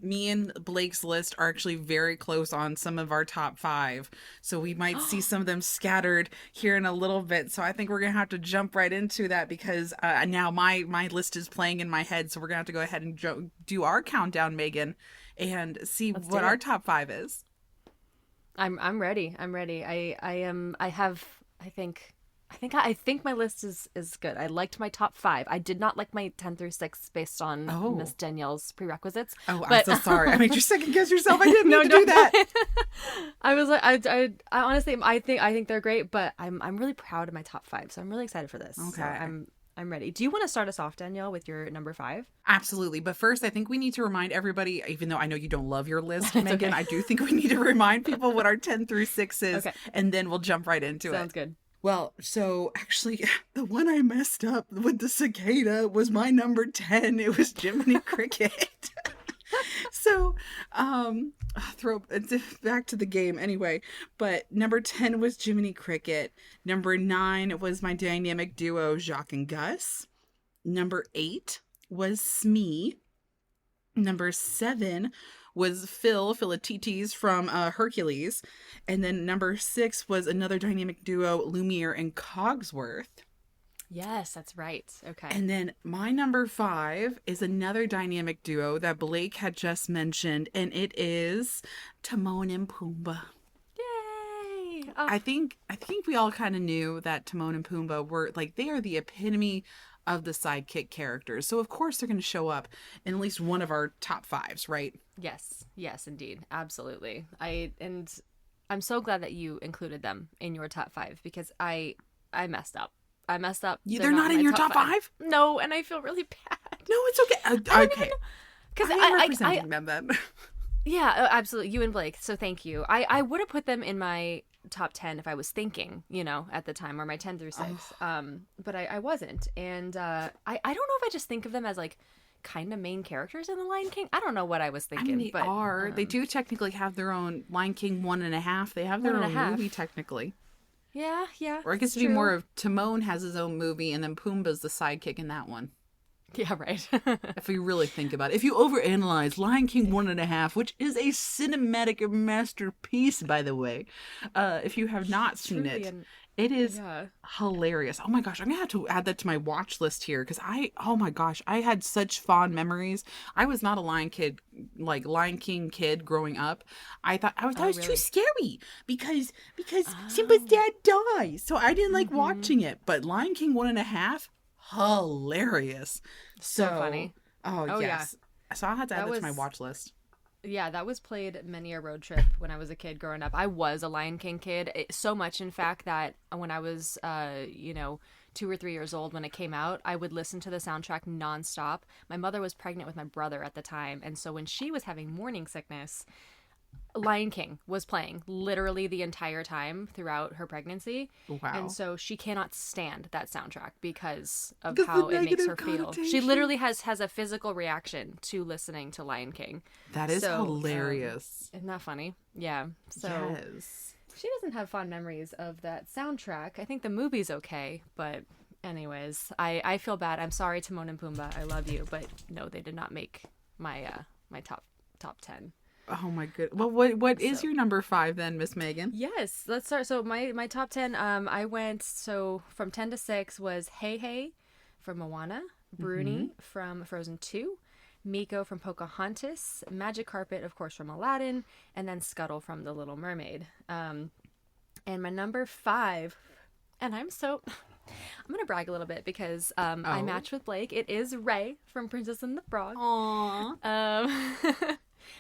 me and Blake's list are actually very close on some of our top 5. So we might see some of them scattered here in a little bit. So I think we're going to have to jump right into that because now my list is playing in my head. So we're going to have to go ahead and do our countdown, Megan, and see Let's what do our it. top 5 is. I'm ready. I'm ready. I think my list is good. I liked my top 5. I did not like my 10 through 6 based on Miss Danielle's prerequisites. Oh, but... I'm so sorry. I made you second guess yourself. I didn't No, mean to do that. I was like, I honestly, I think they're great, but I'm really proud of my top 5, so I'm really excited for this. Okay. So I'm ready. Do you want to start us off, Danielle, with your number 5? Absolutely. But first, I think we need to remind everybody, even though I know you don't love your list, It's Megan, okay. I do think we need to remind people what our 10 through 6 is, Okay. and then we'll jump right into it. Sounds good. Well, so actually, the one I messed up with the cicada was my number 10. It was Jiminy Cricket. So, I'll throw back to the game anyway. But number 10 was Jiminy Cricket. Number 9 was my dynamic duo, Jacques and Gus. Number 8 was Smee. Number 7 was Philatites from Hercules. And then number 6 was another dynamic duo, Lumiere and Cogsworth. Yes, that's right. Okay. And then my number 5 is another dynamic duo that Blake had just mentioned, and it is Timon and Pumbaa. Yay! I think we all kind of knew that Timon and Pumbaa were like, they are the epitome of the sidekick characters. So of course they're going to show up in at least one of our top 5s, right? Yes, indeed. Absolutely. I'm so glad that you included them in your top 5 because I messed up. They're not in your top 5? No, and I feel really bad. No, it's okay. Okay. Because I'm representing them then. Yeah, absolutely. You and Blake. So thank you. I would have put them in my top 10 if I was thinking, at the time, or my 10 through 6. But I wasn't. And I don't know if I just think of them as like kind of main characters in The Lion King. I don't know what I was thinking. I mean, they do technically have their own Lion King 1.5. They have their own movie technically. Yeah. Or I guess it'd be more of Timon has his own movie and then Pumbaa's the sidekick in that one. Yeah, right. If we really think about it. If you overanalyze Lion King 1.5, which is a cinematic masterpiece, by the way, if you have not seen it, it is hilarious. Oh my gosh, I'm going to have to add that to my watch list here because I had such fond memories. I was not a Lion King kid growing up. I thought it was too scary because Simba's dad dies. So I didn't like watching it. But Lion King 1.5, hilarious. So funny. Oh yes. Yeah. So I'll have to add that to my watch list. Yeah, that was played many a road trip when I was a kid growing up. I was a Lion King kid, so much in fact that when I was 2 or 3 years old when it came out, I would listen to the soundtrack nonstop. My mother was pregnant with my brother at the time, and so when she was having morning sickness, Lion King was playing literally the entire time throughout her pregnancy. Wow. And so she cannot stand that soundtrack because of how it makes her feel. She literally has a physical reaction to listening to Lion King. That is hilarious. Isn't that funny? Yeah. So yes. She doesn't have fond memories of that soundtrack. I think the movie's okay, but anyways, I feel bad. I'm sorry, Timon and Pumbaa. I love you, but no, they did not make my my top 10. Oh my good. Well, what is your number 5 then, Miss Megan? Yes, let's start. So my top 10, I went, from 10 to 6 was Hey Hey from Moana, Bruni from Frozen 2, Miko from Pocahontas, Magic Carpet, of course, from Aladdin, and then Scuttle from The Little Mermaid. And my number 5, and I'm gonna brag a little bit because I matched with Blake. It is Ray from Princess and the Frog. Aww.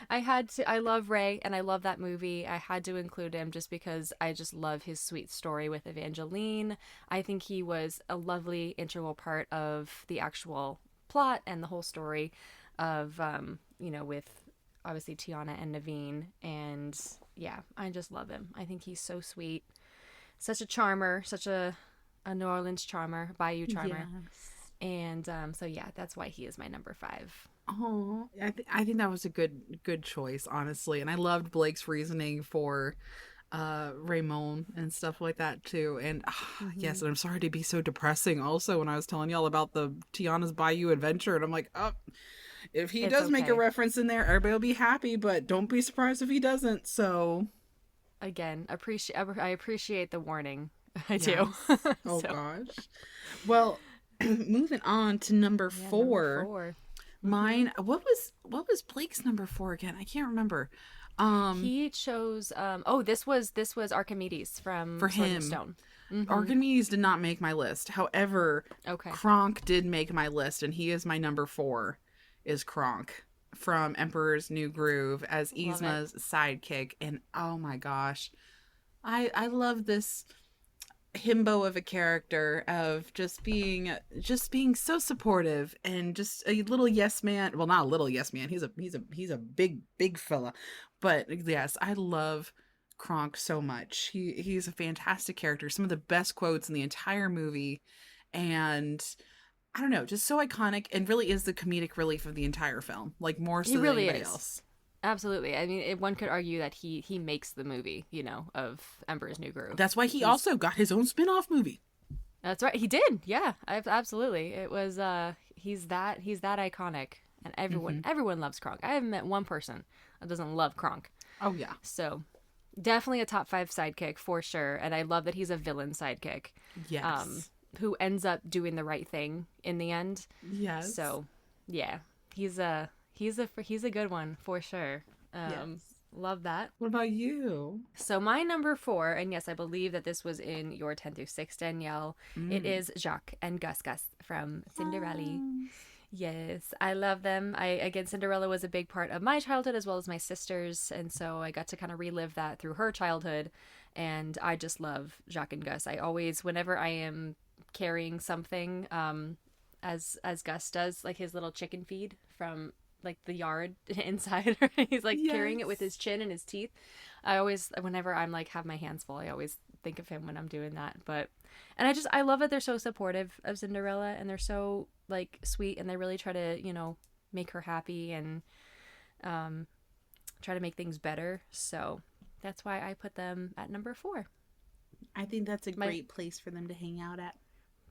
I love Ray and I love that movie. I had to include him just because I just love his sweet story with Evangeline. I think he was a lovely integral part of the actual plot and the whole story of, with obviously Tiana and Naveen. And yeah, I just love him. I think he's so sweet. Such a charmer, such a New Orleans charmer, Bayou charmer. Yes. And so yeah, that's why he is my number 5. Oh, I think that was a good choice, honestly. And I loved Blake's reasoning for Raymond and stuff like that too. And yes, and I'm sorry to be so depressing also when I was telling y'all about the Tiana's Bayou adventure, and I'm like, if he does make a reference in there, everybody will be happy, but don't be surprised if he doesn't. So again, I appreciate the warning. I do. Oh gosh. Well, moving on to number 4. Number 4. Mine, what was Blake's number 4 again? I can't remember. He chose this was Archimedes from for Sword him. and Stone. Archimedes did not make my list. However, okay. Kronk did make my list, and he is my number 4. Is Kronk from Emperor's New Groove as Yzma's sidekick, and oh my gosh, I love this. himbo of a character of just being so supportive and just a little yes man. Well, not a little yes man. He's a big fella. But yes, I love Kronk so much. He's a fantastic character. Some of the best quotes in the entire movie, and I don't know, just so iconic, and really is the comedic relief of the entire film. Like more so He really than anybody is. else. Absolutely. I mean, one could argue that he makes the movie, of Emperor's New Groove. That's why he also got his own spin-off movie. That's right. He did. Yeah, absolutely. It was he's that iconic, and everyone loves Kronk. I haven't met one person that doesn't love Kronk. Oh yeah. So, definitely a top 5 sidekick for sure, and I love that he's a villain sidekick. Yes. Who ends up doing the right thing in the end. Yes. So, yeah, he's a good one for sure. Yes. Love that. What about you? So my number 4, and yes, I believe that this was in your 10 through 6, Danielle. It is Jacques and Gus from Cinderella. Yes, I love them. Cinderella was a big part of my childhood as well as my sister's, and so I got to kind of relive that through her childhood, and I just love Jacques and Gus. I always, whenever I am carrying something, as Gus does, like his little chicken feed from like the yard inside, he's like carrying it with his chin and his teeth. I always, whenever I'm like have my hands full, I always think of him when I'm doing that. And I love that they're so supportive of Cinderella, and they're so like sweet, and they really try to make her happy and try to make things better. So that's why I put them at number 4. I think that's a great place for them to hang out at.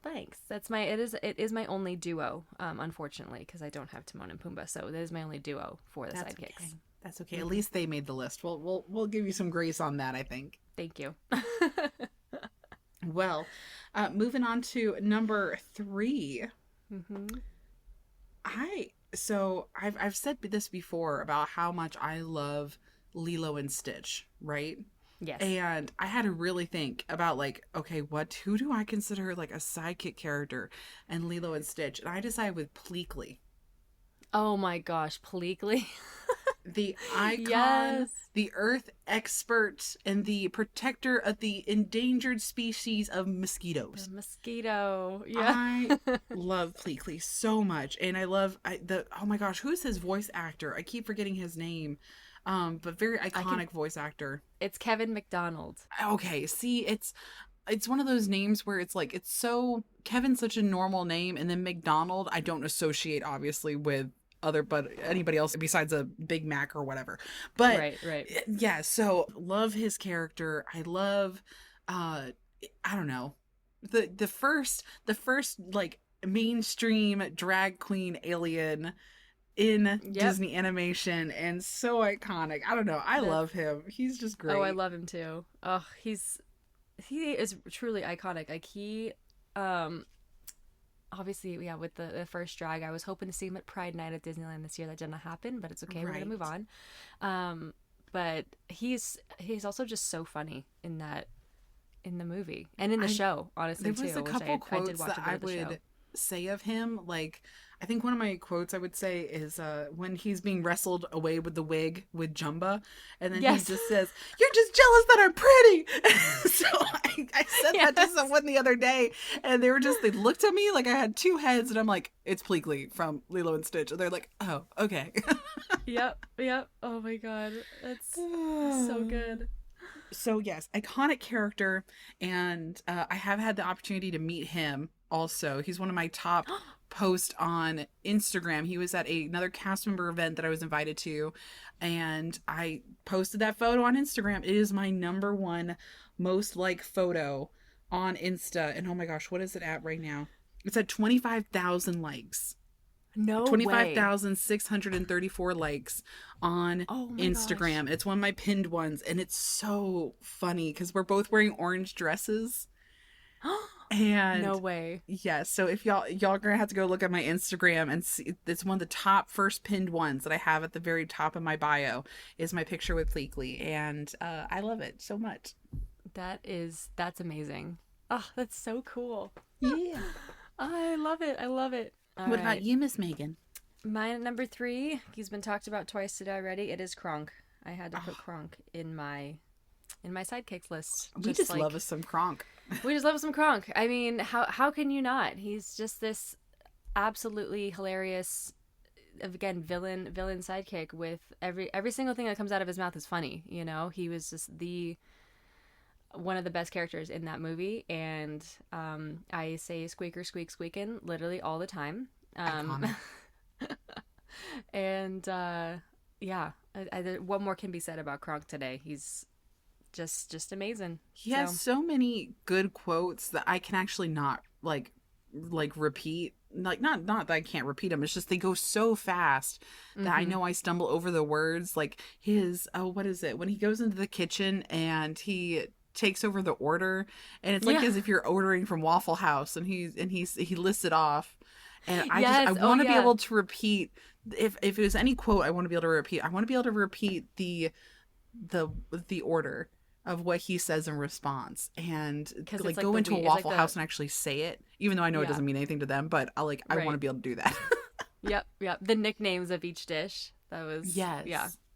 Thanks. It is my only duo, unfortunately, because I don't have Timon and Pumbaa, so that is my only duo for the sidekicks. Okay. That's okay. At least they made the list. We'll give you some grace on that, I think. Thank you. Well, moving on to number 3. I've said this before about how much I love Lilo and Stitch, right? Yes. And I had to really think about like, okay, who do I consider like a sidekick character and Lilo and Stitch? And I decided with Pleakley. Oh my gosh, Pleakley. The icon, yes. The earth expert, and the protector of the endangered species of mosquitoes. The mosquito. Yeah. I love Pleakley so much. And I love oh my gosh, who's his voice actor? I keep forgetting his name. But very iconic voice actor. It's Kevin McDonald. Okay, see, it's one of those names where it's like, it's so, Kevin's such a normal name, and then McDonald I don't associate obviously with anybody else besides a Big Mac or whatever. But right. Yeah, so love his character. I love I don't know. The first like mainstream drag queen alien in Disney animation, and so iconic. I don't know. I love him. He's just great. Oh, I love him too. Oh, he is truly iconic. Like he, obviously, yeah, with the first drag, I was hoping to see him at Pride Night at Disneyland this year. That didn't happen, but it's okay. We're gonna move on. But he's also just so funny in the movie and in the show, honestly, there was too. a couple quotes that I would say of him. Like, I think one of my quotes I would say is when he's being wrestled away with the wig with Jumba, and then he just says, "You're just jealous that I'm pretty." So I said that to someone the other day, and they looked at me like I had two heads, and I'm like, "It's Pleakley from Lilo and Stitch," and they're like, "Oh, okay." Yep. Oh my god, that's so good. So yes, iconic character, and I have had the opportunity to meet him also. He's one of my top posts on Instagram. He was at another cast member event that I was invited to, and I posted that photo on Instagram. It is my number one most liked photo on Insta, and oh my gosh, what is it at right now? It's at 25,000 likes. No 25,634 likes on Instagram. Gosh. It's one of my pinned ones, and it's so funny because we're both wearing orange dresses. And no way. Yes, so if y'all are gonna have to go look at my Instagram and see, it's one of the top first pinned ones that I have at the very top of my bio is my picture with Pleakley, and I love it so much. That's amazing. Oh, that's so cool. Yeah. I love it. What about you, Miss Megan? My number 3, he's been talked about twice today already. It is Kronk. I had to put Kronk in my in my sidekicks list. We just love us some Kronk. We just love some Kronk. I mean, how can you not? He's just this absolutely hilarious, again, villain sidekick with every single thing that comes out of his mouth is funny. You know, he was just one of the best characters in that movie, and I say squeaker squeak squeakin' literally all the time. And yeah, what more can be said about Kronk today? He's just amazing. He has so many good quotes that I can actually not like repeat. Like not that I can't repeat them. It's just they go so fast that I know I stumble over the words. Like his what is it when he goes into the kitchen and he takes over the order, and it's like as if you're ordering from Waffle House, and he lists it off, and I want to be able to repeat if it was any quote I want to be able to repeat. I want to be able to repeat the order of what he says in response, and like go into a Waffle House and actually say it, even though I know it doesn't mean anything to them, but I want to be able to do that. Yep. The nicknames of each dish. That was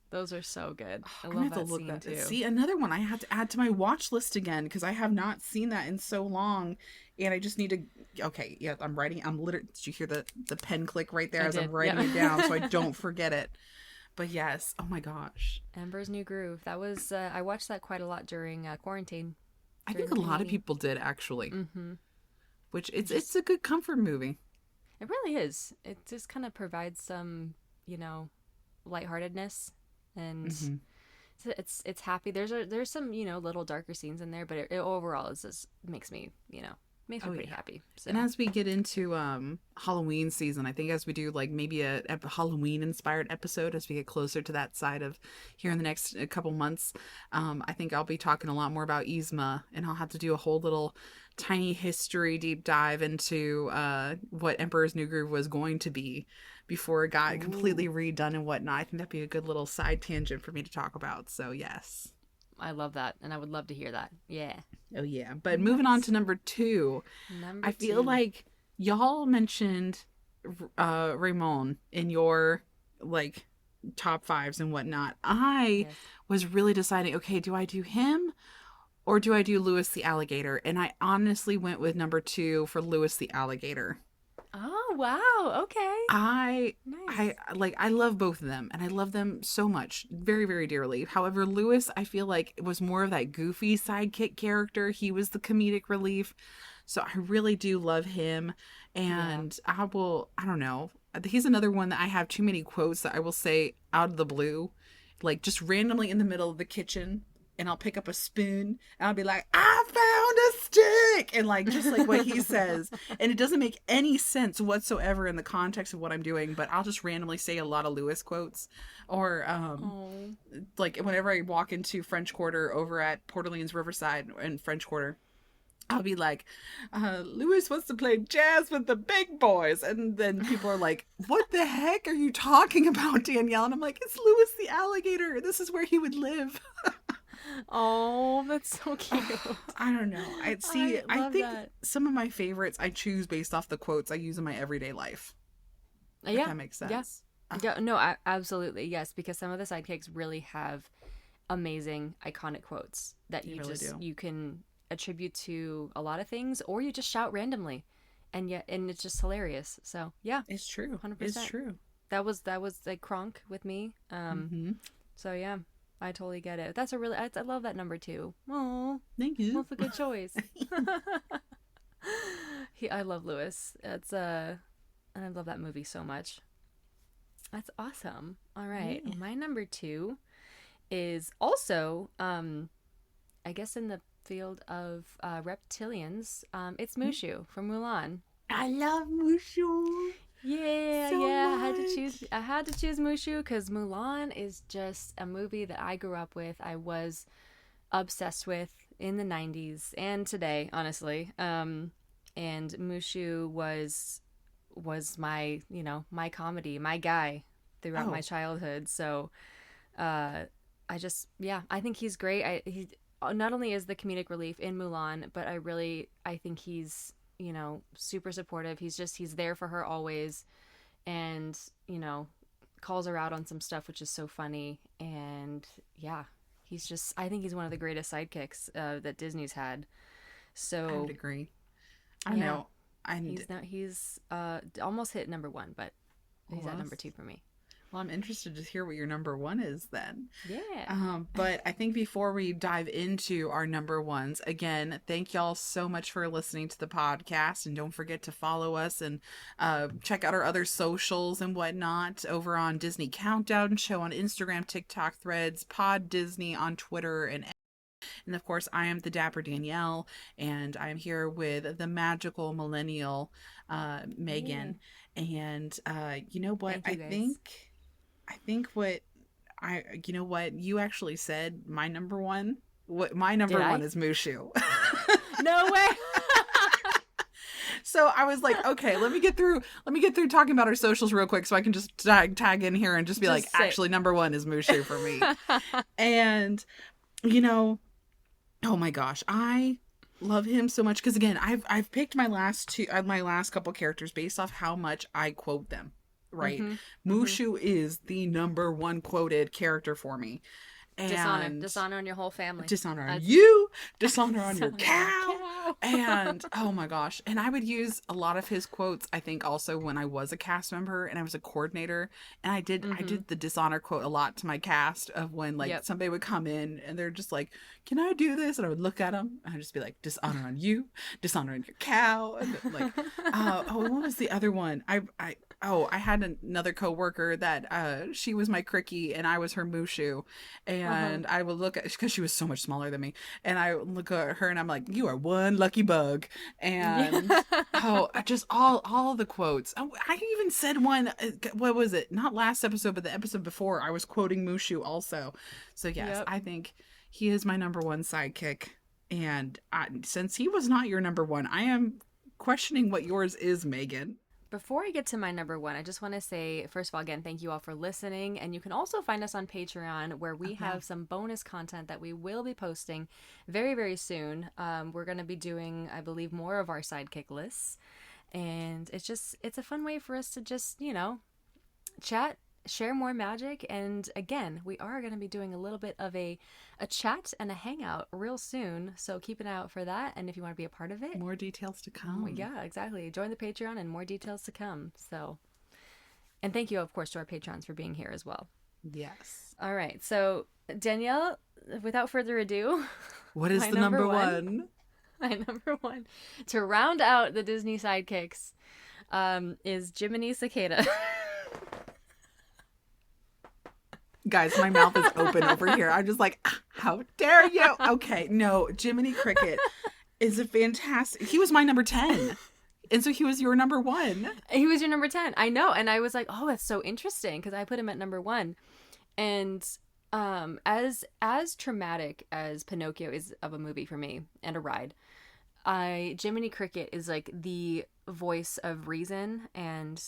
those are so good. I love that scene too. See, another one I had to add to my watch list again because I have not seen that in so long, and I just need to. Okay, yeah, I'm writing. I'm literally. Did you hear the pen click right there as I'm writing it down so I don't forget it? But yes, oh my gosh, Emperor's New Groove. That was I watched that quite a lot during quarantine. I think a lot of people did actually. Which it's a good comfort movie. It really is. It just kind of provides some, lightheartedness. And it's happy. There's some little darker scenes in there, but it overall is just makes me pretty happy. So. And as we get into Halloween season, I think as we do like maybe a Halloween inspired episode as we get closer to that side of here in the next couple months, I think I'll be talking a lot more about Yzma, and I'll have to do a whole little tiny history deep dive into what Emperor's New Groove was going to be before it got completely redone and whatnot. I think that'd be a good little side tangent for me to talk about. So yes. I love that, and I would love to hear that. Yeah. Oh yeah. But moving on to number two. I feel like y'all mentioned Ramon in your like top fives and whatnot. I was really deciding, okay, do I do him or do I do Louis the Alligator? And I honestly went with number two for Louis the Alligator. Oh wow, okay. I love both of them, and I love them so much, very, very dearly. However, Louis, I feel like it was more of that goofy sidekick character. He was the comedic relief. So I really do love him. And I don't know. He's another one that I have too many quotes that I will say out of the blue, like just randomly in the middle of the kitchen. And I'll pick up a spoon and I'll be like, I found a stick. And like, just like what he says. And it doesn't make any sense whatsoever in the context of what I'm doing, but I'll just randomly say a lot of Louis quotes. Or like whenever I walk into French Quarter over at Port Orleans Riverside in French Quarter, I'll be like, Louis wants to play jazz with the big boys. And then people are like, what the heck are you talking about, Danielle? And I'm like, it's Louis the Alligator. This is where he would live. Oh, that's so cute. I don't know. I think that some of my favorites I choose based off the quotes I use in my everyday life. If that makes sense. Yeah, no, absolutely. Yes, because some of the sidekicks really have amazing, iconic quotes that you can attribute to a lot of things, or you just shout randomly, and it's just hilarious. So yeah, it's true. 100%. It's true. That was like Kronk with me. So yeah. I totally get it. That's I love that number two. Oh, thank you. That's a good choice. I love Louis. And I love that movie so much. That's awesome. All right. Yeah. My number two is also, I guess in the field of reptilians. It's Mushu from Mulan. I love Mushu. Yeah, so yeah. much. I had to choose Mushu because Mulan is just a movie that I grew up with. I was obsessed with in the 90s and today, honestly. And Mushu was my, my comedy, my guy throughout my childhood. So, I think he's great. He not only is the comedic relief in Mulan, but I think he's super supportive. He's there for her always, and calls her out on some stuff, which is so funny. And yeah, I think he's one of the greatest sidekicks that Disney's had. So I would agree. I don't know. He's almost hit number 1, but he's at number 2 for me. Well, I'm interested to hear what your number 1 is then. Yeah. But I think before we dive into our number 1s, again, thank y'all so much for listening to the podcast. And don't forget to follow us and check out our other socials and whatnot over on Disney Countdown Show on Instagram, TikTok, Threads, Pod Disney on Twitter, and of course, I am the Dapper Danielle, and I'm here with the magical millennial Megan. And you know what? I think what you actually said. My number 1. What my number 1 is Mushu. No way. So I was like, okay, let me get through talking about our socials real quick so I can just tag in here and just be actually number 1 is Mushu for me. And oh my gosh, I love him so much because again, I've picked my last couple characters based off how much I quote them. Right, Mushu is the number 1 quoted character for me. And dishonor on your whole family. Dishonor on you. Dishonor on your cow. And oh my gosh. And I would use a lot of his quotes, I think, also when I was a cast member and I was a coordinator. And I did the dishonor quote a lot to my cast of when somebody would come in and they're just like, can I do this? And I would look at them and I'd just be like, dishonor on you, dishonor on your cow. And like, what was the other one? I had another coworker that she was my Cricky and I was her Mushu. And I would look at, because she was so much smaller than me, and I would look at her and I'm like, you are one lucky bug. And just all the quotes. Oh, I even said one, what was it? Not last episode, but the episode before, I was quoting Mushu also. So yes, I think he is my number 1 sidekick. And since he was not your number 1, I am questioning what yours is, Megan. Before I get to my number 1, I just want to say, first of all, again, thank you all for listening. And you can also find us on Patreon, where we have some bonus content that we will be posting very, very soon. We're going to be doing, I believe, more of our sidekick lists. And it's a fun way for us to just, chat, share more magic. And again, we are going to be doing a little bit of a chat and a hangout real soon. So keep an eye out for that. And if you want to be a part of it, more details to come. Yeah, exactly. Join the Patreon and more details to come. So, and thank you, of course, to our patrons for being here as well. Yes. All right. So Danielle, without further ado, what is the number 1? My number 1 to round out the Disney sidekicks is Jiminy Cicada. Guys, my mouth is open over here. I'm just like, how dare you? Okay, no, Jiminy Cricket is a fantastic. He was my number 10. And so he was your number 1. He was your number 10. I know. And I was like, oh, that's so interesting, because I put him at number 1. And as traumatic as Pinocchio is of a movie for me and a ride, Jiminy Cricket is like the voice of reason. And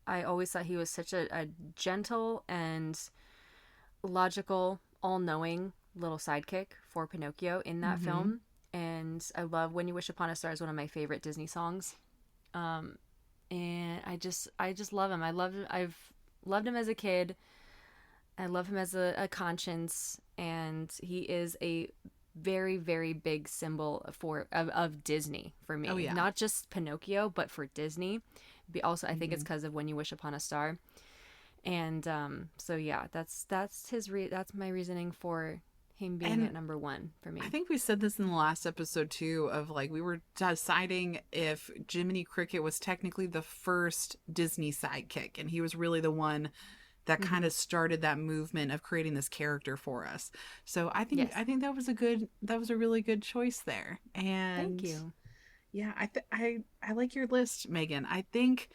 I always thought he was such a gentle and logical, all-knowing little sidekick for Pinocchio in that film. And I love When You Wish Upon a Star is one of my favorite Disney songs. And I just love him. I've loved him as a kid. I love him as a conscience, and he is a very, very big symbol of Disney for me. Oh, yeah. Not just Pinocchio, but for Disney. Also, I think it's because of When You Wish Upon a Star. And so yeah, that's my reasoning for him being at number 1 for me. I think we said this in the last episode too, of like we were deciding if Jiminy Cricket was technically the first Disney sidekick, and he was really the one that kind of started that movement of creating this character for us. So I think that was a really good choice there. And thank you. Yeah, I like your list, Megan. I think.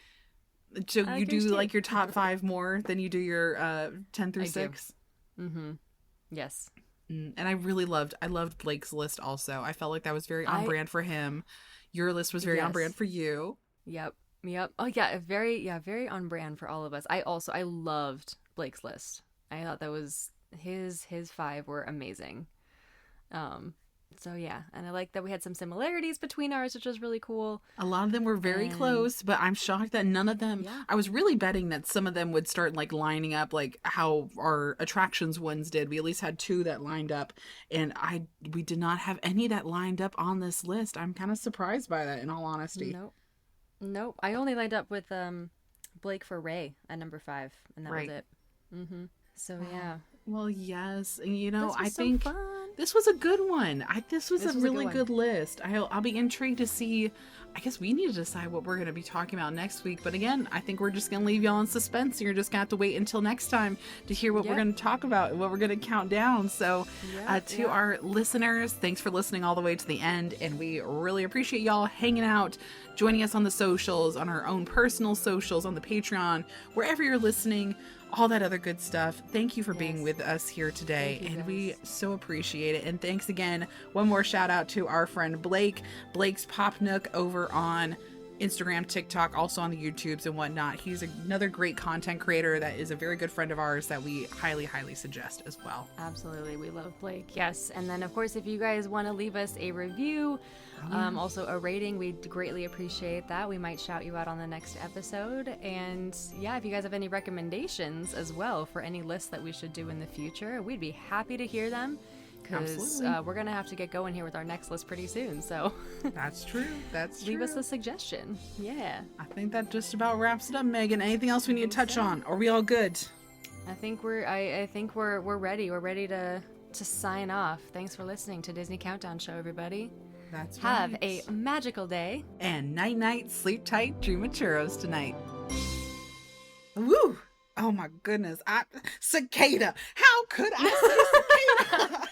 So you do like your top 5 more than you do your 10 through 6? Yes. And I loved Blake's list also. I felt like that was very on brand for him. Your list was very on brand for you. Yep. Oh yeah, very on brand for all of us. I loved Blake's list. I thought that was his 5 were amazing. So yeah, and I like that we had some similarities between ours, which was really cool. A lot of them were very close, but I'm shocked that none of them, I was really betting that some of them would start like lining up like how our attractions ones did. We at least had 2 that lined up, and we did not have any that lined up on this list. I'm kind of surprised by that, in all honesty. Nope. I only lined up with Blake for Ray at number 5, and that was it. So yeah. Well, yes. You know, I so think fun. this was a good one. This was a really good good list. I'll be intrigued to see. I guess we need to decide what we're going to be talking about next week. But again, I think we're just going to leave y'all in suspense. And you're just going to have to wait until next time to hear what we're going to talk about and what we're going to count down. So to our listeners, thanks for listening all the way to the end. And we really appreciate y'all hanging out, joining us on the socials, on our own personal socials, on the Patreon, wherever you're listening. All that other good stuff. Thank you for being with us here today, and we so appreciate it. And thanks again. One more shout out to our friend Blake. Blake's Pop Nook over on Instagram, TikTok, also on the YouTubes and whatnot. He's another great content creator that is a very good friend of ours that we highly, highly suggest as well. Absolutely. We love Blake. Yes. And then, of course, if you guys want to leave us a review, also a rating, we'd greatly appreciate that. We might shout you out on the next episode. And yeah, if you guys have any recommendations as well for any lists that we should do in the future, we'd be happy to hear them. Because we're going to have to get going here with our next list pretty soon. So that's true. Leave us a suggestion. Yeah. I think that just about wraps it up, Megan. Anything else we need to touch on? Are we all good? I think I think we're ready. We're ready to sign off. Thanks for listening to Disney Countdown Show, everybody. That's Have right. a magical day. And night night, sleep tight, dream of churros tonight. Woo! Oh my goodness. Cicada. How could I say cicada?